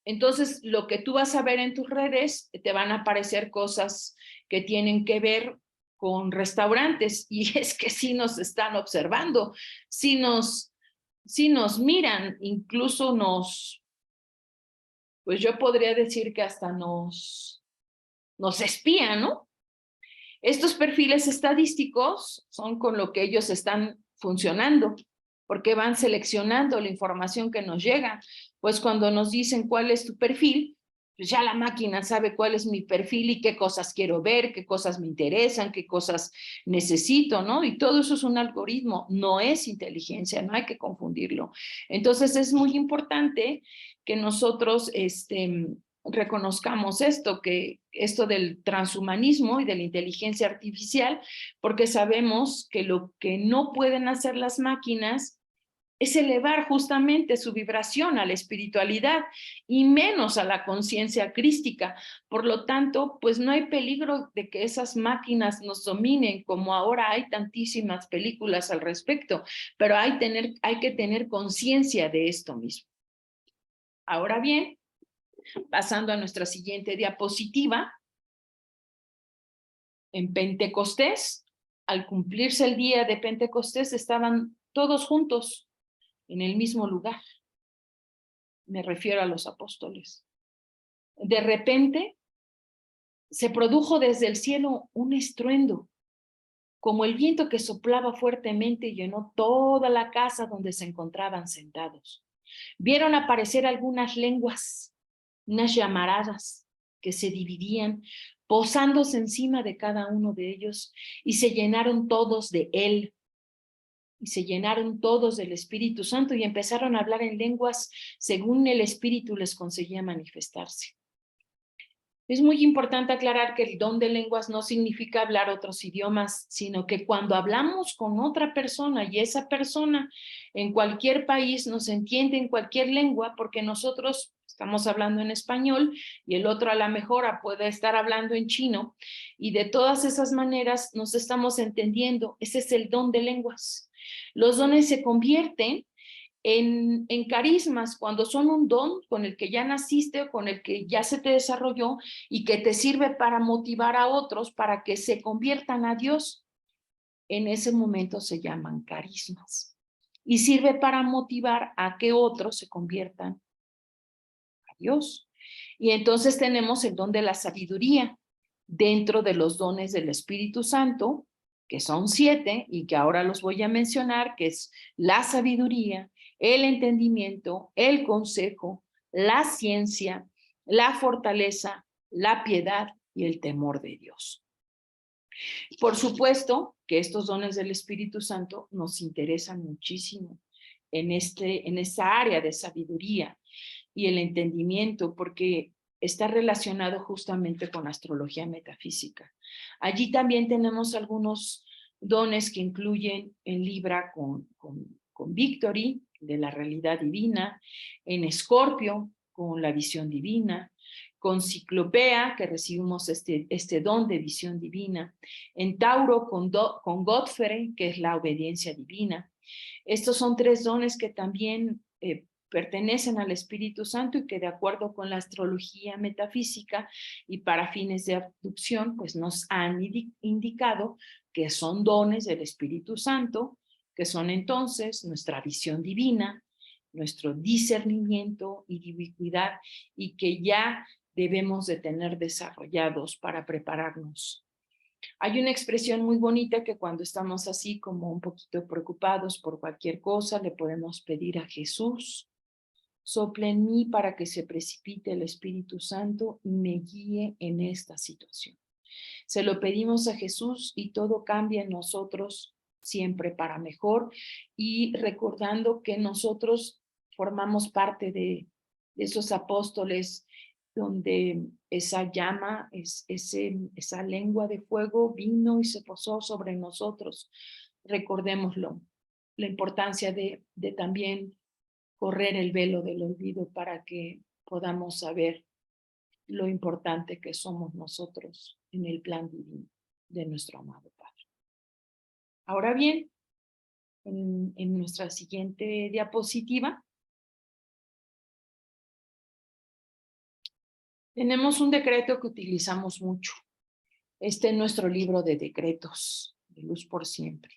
Entonces, lo que tú vas a ver en tus redes, te van a aparecer cosas que tienen que ver con restaurantes, y es que sí nos están observando, sí nos miran, incluso pues yo podría decir que hasta nos espían, ¿no? Estos perfiles estadísticos son con lo que ellos están funcionando, porque van seleccionando la información que nos llega. Pues cuando nos dicen cuál es tu perfil, pues ya la máquina sabe cuál es mi perfil y qué cosas quiero ver, qué cosas me interesan, qué cosas necesito, ¿no? Y todo eso es un algoritmo, no es inteligencia, no hay que confundirlo. Entonces es muy importante que nosotros, reconozcamos esto, que esto del transhumanismo y de la inteligencia artificial, porque sabemos que lo que no pueden hacer las máquinas es elevar justamente su vibración a la espiritualidad y menos a la conciencia crística. Por lo tanto, pues no hay peligro de que esas máquinas nos dominen, como ahora hay tantísimas películas al respecto, pero hay que tener conciencia de esto mismo. Ahora bien, pasando a nuestra siguiente diapositiva, en Pentecostés, al cumplirse el día de Pentecostés, estaban todos juntos en el mismo lugar. Me refiero a los apóstoles. De repente, se produjo desde el cielo un estruendo, como el viento que soplaba fuertemente y llenó toda la casa donde se encontraban sentados. Vieron aparecer algunas lenguas, unas llamaradas que se dividían, posándose encima de cada uno de ellos, y se llenaron todos de él, y se llenaron todos del Espíritu Santo y empezaron a hablar en lenguas según el Espíritu les conseguía manifestarse. Es muy importante aclarar que el don de lenguas no significa hablar otros idiomas, sino que cuando hablamos con otra persona y esa persona en cualquier país nos entiende en cualquier lengua, porque nosotros estamos hablando en español y el otro a lo mejor puede estar hablando en chino, y de todas esas maneras nos estamos entendiendo. Ese es el don de lenguas. Los dones se convierten en carismas cuando son un don con el que ya naciste o con el que ya se te desarrolló y que te sirve para motivar a otros para que se conviertan a Dios. En ese momento se llaman carismas y sirve para motivar a que otros se conviertan a Dios. Y entonces tenemos el don de la sabiduría dentro de los dones del Espíritu Santo, que son 7 y que ahora los voy a mencionar, que es la sabiduría, el entendimiento, el consejo, la ciencia, la fortaleza, la piedad y el temor de Dios. Por supuesto que estos dones del Espíritu Santo nos interesan muchísimo en esa área de sabiduría y el entendimiento, porque está relacionado justamente con astrología metafísica. Allí también tenemos algunos dones que incluyen en Libra con Victory, de la realidad divina, en Escorpio, con la visión divina, con Ciclopea, que recibimos este don de visión divina, en Tauro con Godfrey, que es la obediencia divina. Estos son 3 dones que también pertenecen al Espíritu Santo y que de acuerdo con la astrología metafísica y para fines de abducción, pues nos han indicado que son dones del Espíritu Santo, que son entonces nuestra visión divina, nuestro discernimiento y ubicuidad, y que ya debemos de tener desarrollados para prepararnos. Hay una expresión muy bonita que cuando estamos así como un poquito preocupados por cualquier cosa, le podemos pedir a Jesús: sopla en mí para que se precipite el Espíritu Santo y me guíe en esta situación. Se lo pedimos a Jesús y todo cambia en nosotros siempre para mejor, y recordando que nosotros formamos parte de esos apóstoles donde esa llama, esa lengua de fuego vino y se posó sobre nosotros. Recordémoslo, la importancia de también correr el velo del olvido para que podamos saber lo importante que somos nosotros en el plan divino de nuestro amado Padre. Ahora bien, en nuestra siguiente diapositiva, tenemos un decreto que utilizamos mucho. Este es nuestro libro de decretos, de luz por siempre.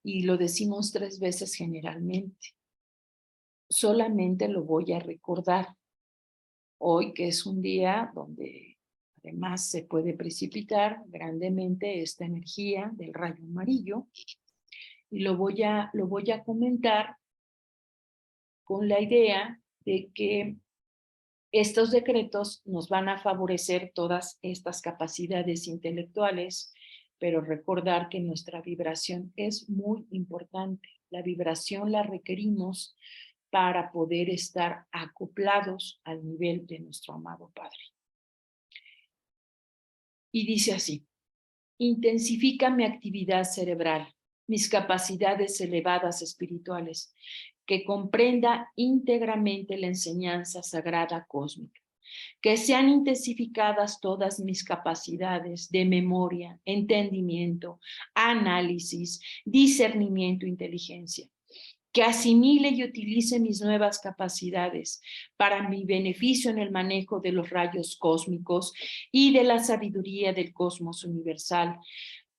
Y lo decimos 3 veces generalmente. Solamente lo voy a recordar hoy, que es un día donde además se puede precipitar grandemente esta energía del rayo amarillo, y lo voy a comentar con la idea de que estos decretos nos van a favorecer todas estas capacidades intelectuales, pero recordar que nuestra vibración es muy importante. La vibración la requerimos para poder estar acoplados al nivel de nuestro amado Padre. Y dice así: intensifica mi actividad cerebral, mis capacidades elevadas espirituales, que comprenda íntegramente la enseñanza sagrada cósmica, que sean intensificadas todas mis capacidades de memoria, entendimiento, análisis, discernimiento, inteligencia, que asimile y utilice mis nuevas capacidades para mi beneficio en el manejo de los rayos cósmicos y de la sabiduría del cosmos universal,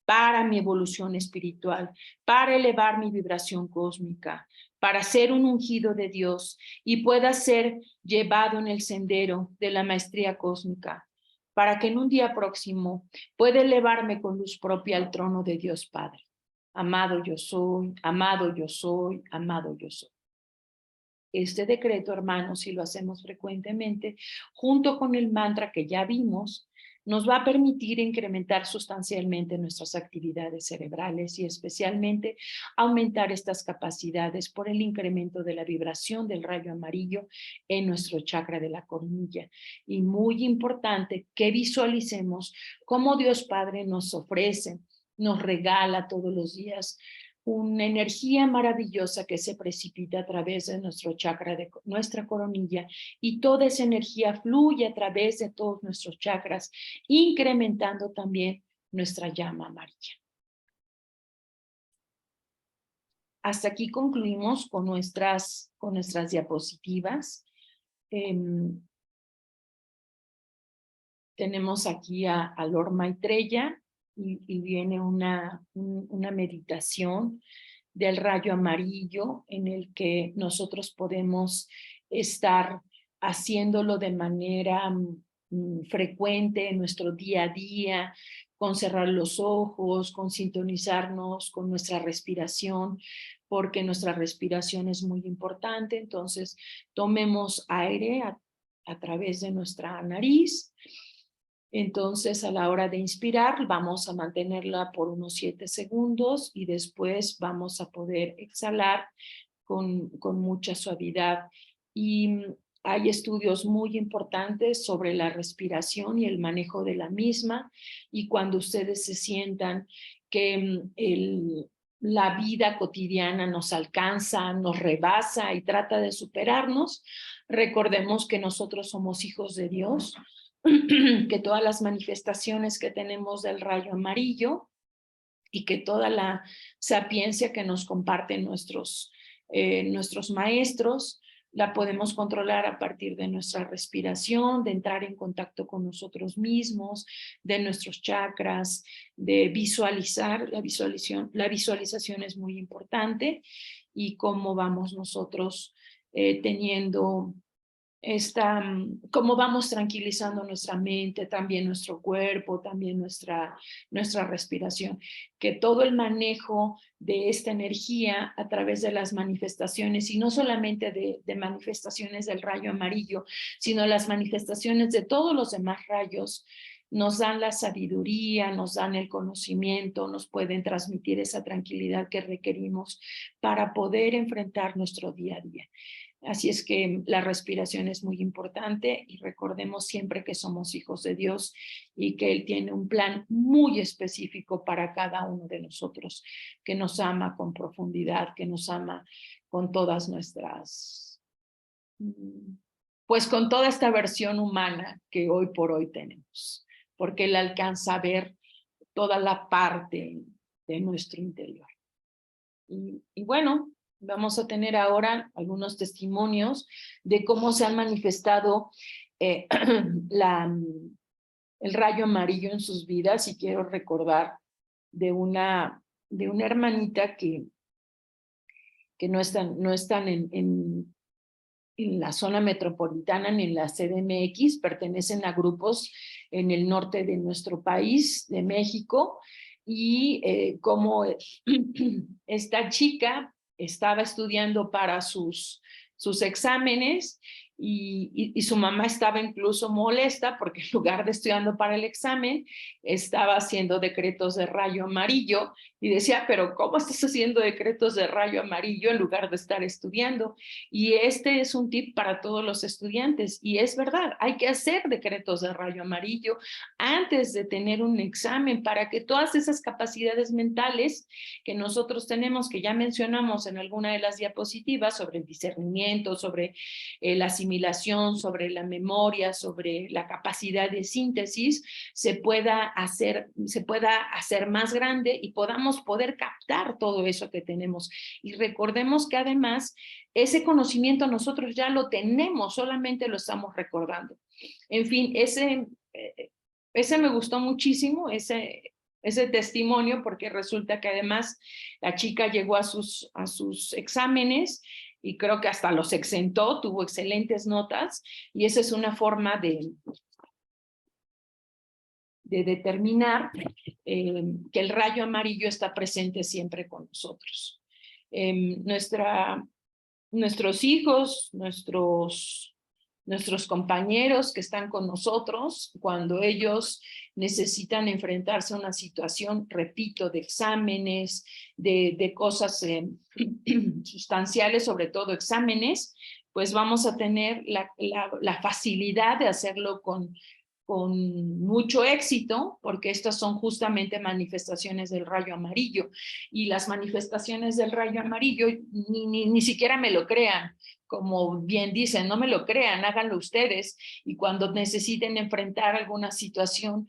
para mi evolución espiritual, para elevar mi vibración cósmica, para ser un ungido de Dios y pueda ser llevado en el sendero de la maestría cósmica, para que en un día próximo pueda elevarme con luz propia al trono de Dios Padre. Amado yo soy, amado yo soy, amado yo soy. Este decreto, hermanos, si lo hacemos frecuentemente, junto con el mantra que ya vimos, nos va a permitir incrementar sustancialmente nuestras actividades cerebrales y especialmente aumentar estas capacidades por el incremento de la vibración del rayo amarillo en nuestro chakra de la coronilla. Y muy importante que visualicemos cómo Dios Padre nos ofrece, nos regala todos los días una energía maravillosa que se precipita a través de nuestro chakra, de nuestra coronilla, y toda esa energía fluye a través de todos nuestros chakras, incrementando también nuestra llama amarilla. Hasta aquí concluimos con nuestras diapositivas. Tenemos aquí a Lord Maitreya y viene una meditación del rayo amarillo en el que nosotros podemos estar haciéndolo de manera frecuente en nuestro día a día, con cerrar los ojos, con sintonizarnos con nuestra respiración, porque nuestra respiración es muy importante. Entonces, tomemos aire a través de nuestra nariz. Entonces, a la hora de inspirar, vamos a mantenerla por unos 7 segundos y después vamos a poder exhalar con mucha suavidad. Y hay estudios muy importantes sobre la respiración y el manejo de la misma, y cuando ustedes se sientan que la vida cotidiana nos alcanza, nos rebasa y trata de superarnos, recordemos que nosotros somos hijos de Dios, que todas las manifestaciones que tenemos del rayo amarillo y que toda la sapiencia que nos comparten nuestros maestros, La podemos controlar a partir de nuestra respiración, de entrar en contacto con nosotros mismos, de nuestros chakras, de visualizar. La visualización es muy importante y cómo vamos nosotros teniendo cómo vamos tranquilizando nuestra mente, también nuestro cuerpo, también nuestra respiración, que todo el manejo de esta energía a través de las manifestaciones, y no solamente de manifestaciones del rayo amarillo, sino las manifestaciones de todos los demás rayos, nos dan la sabiduría, nos dan el conocimiento, nos pueden transmitir esa tranquilidad que requerimos para poder enfrentar nuestro día a día. Así es que la respiración es muy importante y recordemos siempre que somos hijos de Dios y que Él tiene un plan muy específico para cada uno de nosotros, que nos ama con profundidad, que nos ama con todas nuestras, pues con toda esta versión humana que hoy por hoy tenemos, porque Él alcanza a ver toda la parte de nuestro interior. Y bueno, vamos a tener ahora algunos testimonios de cómo se han manifestado el rayo amarillo en sus vidas, y quiero recordar de una hermanita que no están en la zona metropolitana ni en la CDMX, pertenecen a grupos en el norte de nuestro país, de México, y como esta chica estaba estudiando para sus exámenes y su mamá estaba incluso molesta porque en lugar de estudiando para el examen, estaba haciendo decretos de rayo amarillo y decía, pero ¿cómo estás haciendo decretos de rayo amarillo en lugar de estar estudiando? Y este es un tip para todos los estudiantes, y es verdad, hay que hacer decretos de rayo amarillo antes de tener un examen para que todas esas capacidades mentales que nosotros tenemos, que ya mencionamos en alguna de las diapositivas, sobre el discernimiento, sobre la asimilación, sobre la memoria, sobre la capacidad de síntesis, se pueda hacer más grande y podamos poder captar todo eso que tenemos. Y recordemos que además ese conocimiento nosotros ya lo tenemos, solamente lo estamos recordando. En fin, ese me gustó muchísimo, ese testimonio, porque resulta que además la chica llegó a sus exámenes y creo que hasta los exentó, tuvo excelentes notas, y esa es una forma de determinar que el rayo amarillo está presente siempre con nosotros. Nuestros hijos, nuestros compañeros que están con nosotros, cuando ellos necesitan enfrentarse a una situación, repito, de exámenes, de cosas sustanciales, sobre todo exámenes, pues vamos a tener la facilidad de hacerlo con mucho éxito, porque estas son justamente manifestaciones del rayo amarillo, y las manifestaciones del rayo amarillo ni siquiera me lo crean, como bien dicen, no me lo crean, háganlo ustedes, y cuando necesiten enfrentar alguna situación,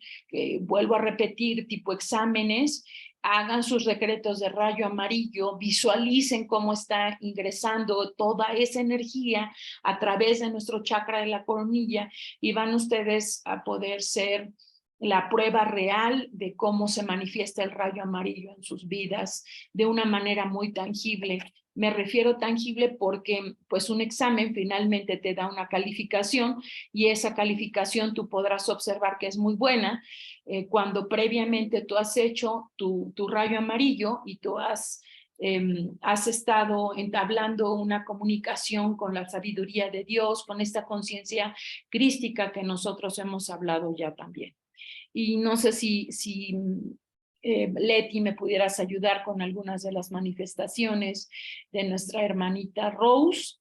vuelvo a repetir, tipo exámenes, hagan sus decretos de rayo amarillo, visualicen cómo está ingresando toda esa energía a través de nuestro chakra de la coronilla, y van ustedes a poder ser la prueba real de cómo se manifiesta el rayo amarillo en sus vidas de una manera muy tangible. Me refiero tangible porque pues un examen finalmente te da una calificación, y esa calificación tú podrás observar que es muy buena cuando previamente tú has hecho tu rayo amarillo y tú has estado entablando una comunicación con la sabiduría de Dios, con esta conciencia crística que nosotros hemos hablado ya también. Y no sé si Leti, me pudieras ayudar con algunas de las manifestaciones de nuestra hermanita Rose.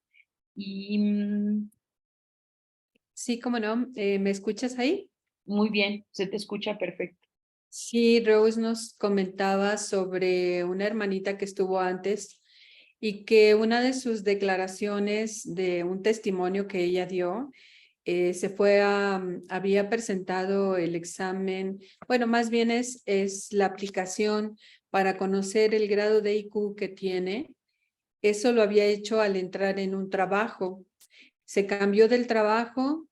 Sí, cómo no. ¿Me escuchas ahí? Muy bien, se te escucha perfecto. Sí, Rose nos comentaba sobre una hermanita que estuvo antes y que una de sus declaraciones de un testimonio que ella dio, había presentado el examen, bueno, más bien es la aplicación para conocer el grado de IQ que tiene. Eso lo había hecho al entrar en un trabajo Se cambió del trabajo,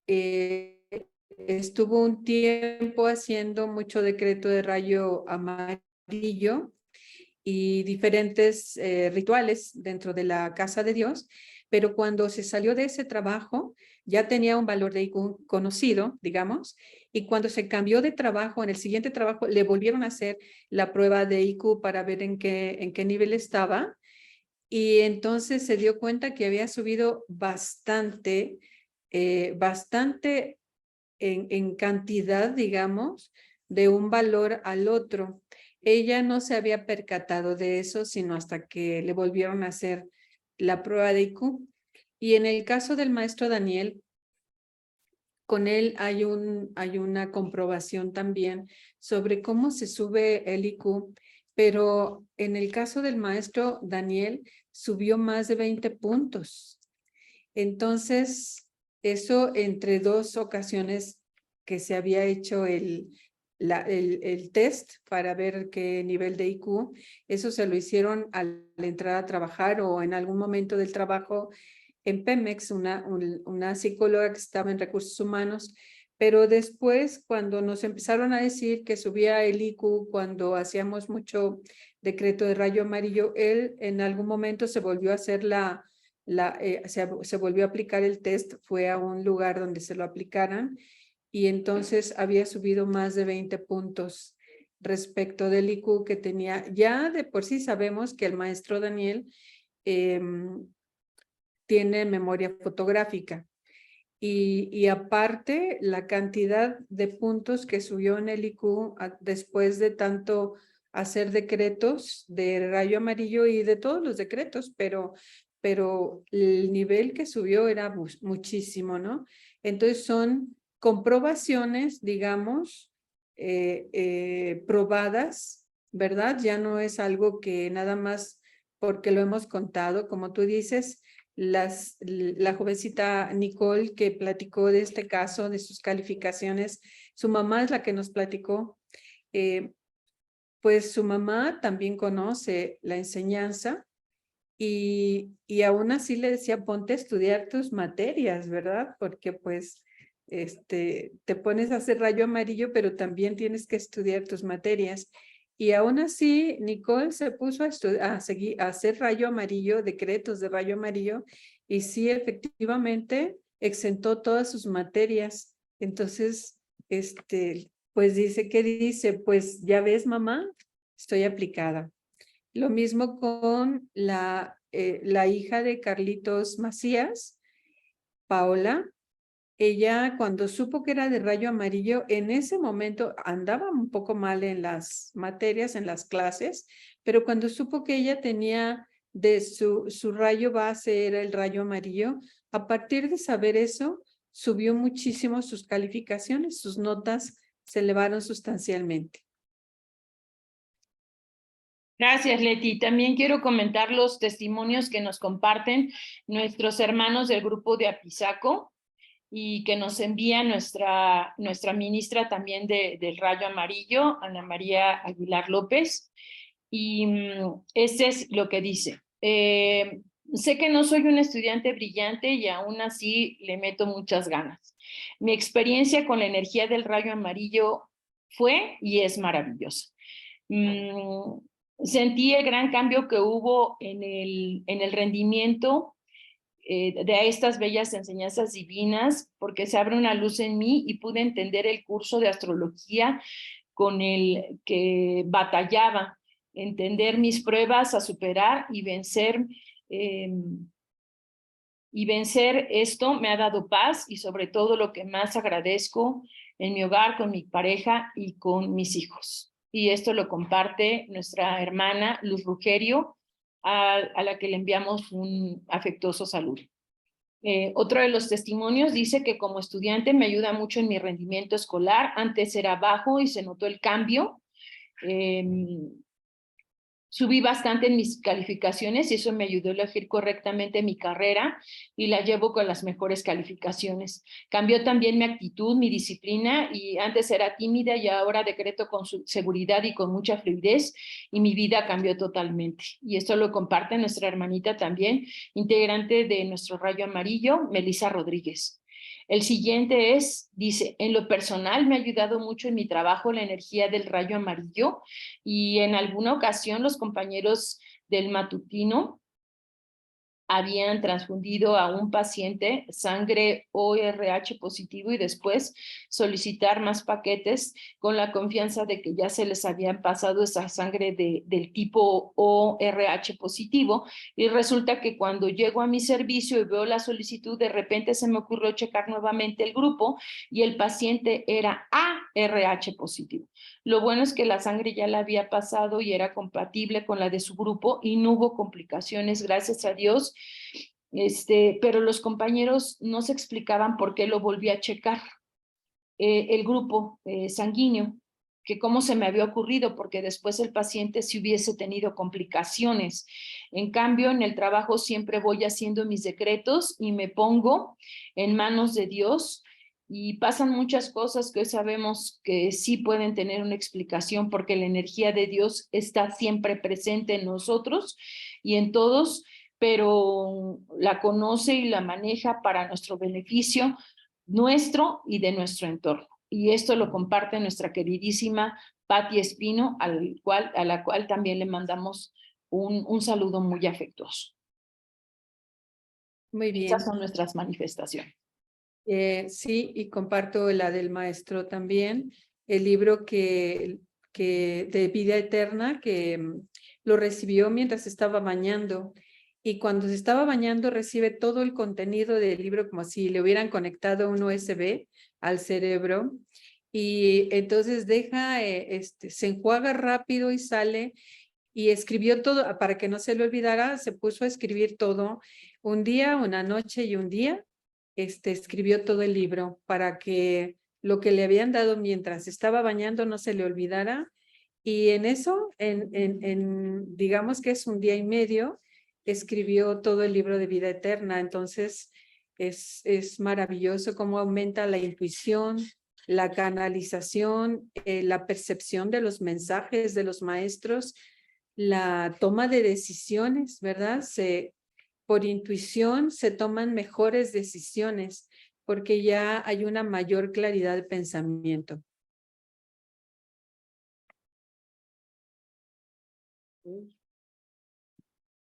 estuvo un tiempo haciendo mucho decreto de rayo amarillo y diferentes rituales dentro de la casa de Dios, pero cuando se salió de ese trabajo ya tenía un valor de IQ conocido, digamos, y cuando se cambió de trabajo, en el siguiente trabajo le volvieron a hacer la prueba de IQ para ver en qué nivel estaba, y entonces se dio cuenta que había subido bastante, bastante en cantidad, digamos, de un valor al otro. Ella no se había percatado de eso, sino hasta que le volvieron a hacer la prueba de IQ. Y en el caso del maestro Daniel, con él hay una comprobación también sobre cómo se sube el IQ, pero en el caso del maestro Daniel subió más de 20 puntos. Entonces, eso entre dos ocasiones que se había hecho el test para ver qué nivel de IQ, eso se lo hicieron al entrar a trabajar o en algún momento del trabajo en Pemex, una psicóloga que estaba en recursos humanos, pero después cuando nos empezaron a decir que subía el IQ cuando hacíamos mucho decreto de rayo amarillo, él en algún momento se volvió a hacer se volvió a aplicar el test, fue a un lugar donde se lo aplicaran y entonces había subido más de 20 puntos respecto del IQ que tenía. Ya de por sí sabemos que el maestro Daniel tiene memoria fotográfica y aparte la cantidad de puntos que subió en el IQ después de tanto hacer decretos de rayo amarillo y de todos los decretos, pero el nivel que subió era muchísimo, ¿no? Entonces son comprobaciones, digamos, probadas, ¿verdad? Ya no es algo que nada más porque lo hemos contado, como tú dices, la jovencita Nicole que platicó de este caso, de sus calificaciones, su mamá es la que nos platicó, pues su mamá también conoce la enseñanza y aún así le decía, ponte a estudiar tus materias, ¿verdad? Porque pues te pones a hacer rayo amarillo, pero también tienes que estudiar tus materias. Y aún así, Nicole se puso a hacer rayo amarillo, decretos de rayo amarillo, y sí, efectivamente, exentó todas sus materias. Entonces, pues dice, ¿qué dice? Pues ya ves, mamá, estoy aplicada. Lo mismo con la hija de Carlitos Macías, Paola. Ella cuando supo que era de rayo amarillo, en ese momento andaba un poco mal en las materias, en las clases, pero cuando supo que ella tenía de su rayo base era el rayo amarillo, a partir de saber eso, subió muchísimo sus calificaciones, sus notas se elevaron sustancialmente. Gracias, Leti. También quiero comentar los testimonios que nos comparten nuestros hermanos del grupo de Apizaco y que nos envía nuestra ministra también del Rayo Amarillo, Ana María Aguilar López. Y este es lo que dice. Sé que no soy una estudiante brillante y aún así le meto muchas ganas. Mi experiencia con la energía del rayo amarillo fue y es maravillosa. Sentí el gran cambio que hubo en el rendimiento de estas bellas enseñanzas divinas, porque se abre una luz en mí y pude entender el curso de astrología con el que batallaba, entender mis pruebas a superar y vencer esto me ha dado paz y sobre todo lo que más agradezco en mi hogar, con mi pareja y con mis hijos. Y esto lo comparte nuestra hermana Luz Rugerio, a la que le enviamos un afectuoso saludo. Otro de los testimonios dice que como estudiante me ayuda mucho en mi rendimiento escolar. Antes era bajo y se notó el cambio. Subí bastante en mis calificaciones y eso me ayudó a elegir correctamente mi carrera y la llevo con las mejores calificaciones. Cambió también mi actitud, mi disciplina y antes era tímida y ahora decreto con seguridad y con mucha fluidez y mi vida cambió totalmente. Y esto lo comparte nuestra hermanita también, integrante de nuestro Rayo Amarillo, Melissa Rodríguez. El siguiente dice, en lo personal me ha ayudado mucho en mi trabajo la energía del rayo amarillo y en alguna ocasión los compañeros del matutino habían transfundido a un paciente sangre ORH positivo y después solicitar más paquetes con la confianza de que ya se les habían pasado esa sangre del tipo ORH positivo y resulta que cuando llego a mi servicio y veo la solicitud, de repente se me ocurrió checar nuevamente el grupo y el paciente era ARH positivo. Lo bueno es que la sangre ya la había pasado y era compatible con la de su grupo y no hubo complicaciones, gracias a Dios. Pero los compañeros no se explicaban por qué lo volví a checar. El grupo sanguíneo, que cómo se me había ocurrido, porque después el paciente si hubiese tenido complicaciones. En cambio, en el trabajo siempre voy haciendo mis decretos y me pongo en manos de Dios y pasan muchas cosas que hoy sabemos que sí pueden tener una explicación porque la energía de Dios está siempre presente en nosotros y en todos, pero la conoce y la maneja para nuestro beneficio, nuestro y de nuestro entorno. Y esto lo comparte nuestra queridísima Patti Espino, a la cual también le mandamos un saludo muy afectuoso. Muy bien. Estas son nuestras manifestaciones. Sí, y comparto la del maestro también, el libro que de vida eterna, que lo recibió mientras estaba bañando. Y cuando se estaba bañando recibe todo el contenido del libro como si le hubieran conectado un USB al cerebro. Y entonces se enjuaga rápido y sale y escribió todo, para que no se le olvidara, se puso a escribir todo, un día, una noche y un día, escribió todo el libro para que lo que le habían dado mientras estaba bañando no se le olvidara. Y en eso, digamos que es un día y medio, escribió todo el libro de vida eterna. Entonces, es maravilloso cómo aumenta la intuición, la canalización, la percepción de los mensajes de los maestros, la toma de decisiones, ¿verdad? Por intuición se toman mejores decisiones porque ya hay una mayor claridad de pensamiento.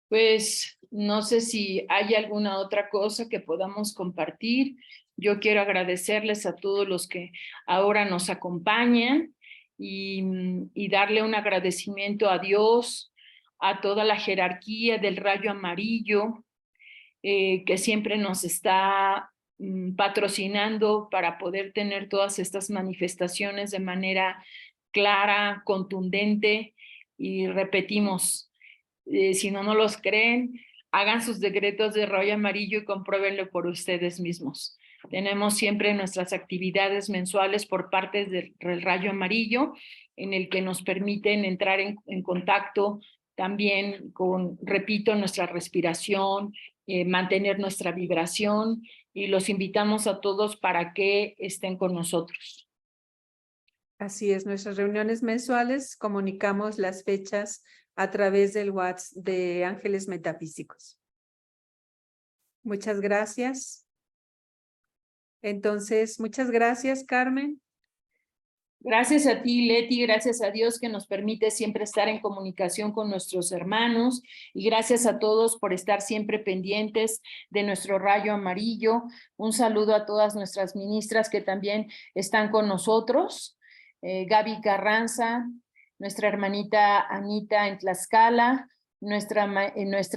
Pues no sé si hay alguna otra cosa que podamos compartir. Yo quiero agradecerles a todos los que ahora nos acompañan y darle un agradecimiento a Dios, a toda la jerarquía del Rayo Amarillo, que siempre nos está patrocinando para poder tener todas estas manifestaciones de manera clara, contundente y repetimos, si no los creen, hagan sus decretos de Rayo Amarillo y compruébenlo por ustedes mismos. Tenemos siempre nuestras actividades mensuales por parte del Rayo Amarillo, en el que nos permiten entrar en contacto también con, repito, nuestra respiración, mantener nuestra vibración y los invitamos a todos para que estén con nosotros. Así es, nuestras reuniones mensuales comunicamos las fechas a través del WhatsApp de Ángeles Metafísicos. Muchas gracias. Entonces, muchas gracias, Carmen. Gracias a ti, Leti, gracias a Dios que nos permite siempre estar en comunicación con nuestros hermanos y gracias a todos por estar siempre pendientes de nuestro Rayo Amarillo. Un saludo a todas nuestras ministras que también están con nosotros. Gaby Carranza, nuestra hermanita Anita en Tlaxcala, nuestra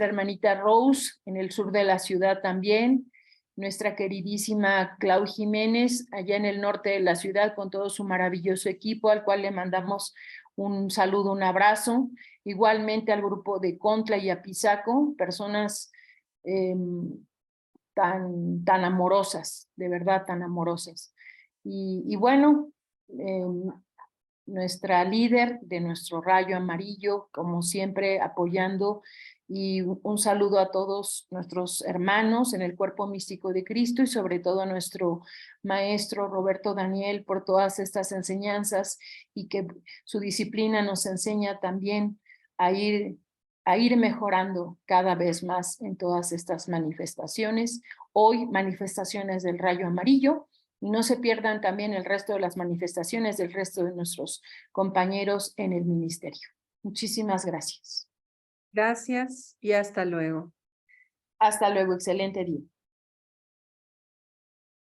hermanita Rose en el sur de la ciudad también, nuestra queridísima Clau Jiménez, allá en el norte de la ciudad, con todo su maravilloso equipo, al cual le mandamos un saludo, un abrazo. Igualmente al grupo de Contla y Apizaco, personas tan amorosas, de verdad tan amorosas. Y bueno, nuestra líder de nuestro rayo amarillo, como siempre apoyando, y un saludo a todos nuestros hermanos en el cuerpo místico de Cristo y sobre todo a nuestro maestro Roberto Daniel por todas estas enseñanzas y que su disciplina nos enseña también a ir mejorando cada vez más en todas estas manifestaciones. Hoy manifestaciones del rayo amarillo. Y no se pierdan también el resto de las manifestaciones del resto de nuestros compañeros en el ministerio. Muchísimas gracias. Gracias y hasta luego. Hasta luego, excelente día.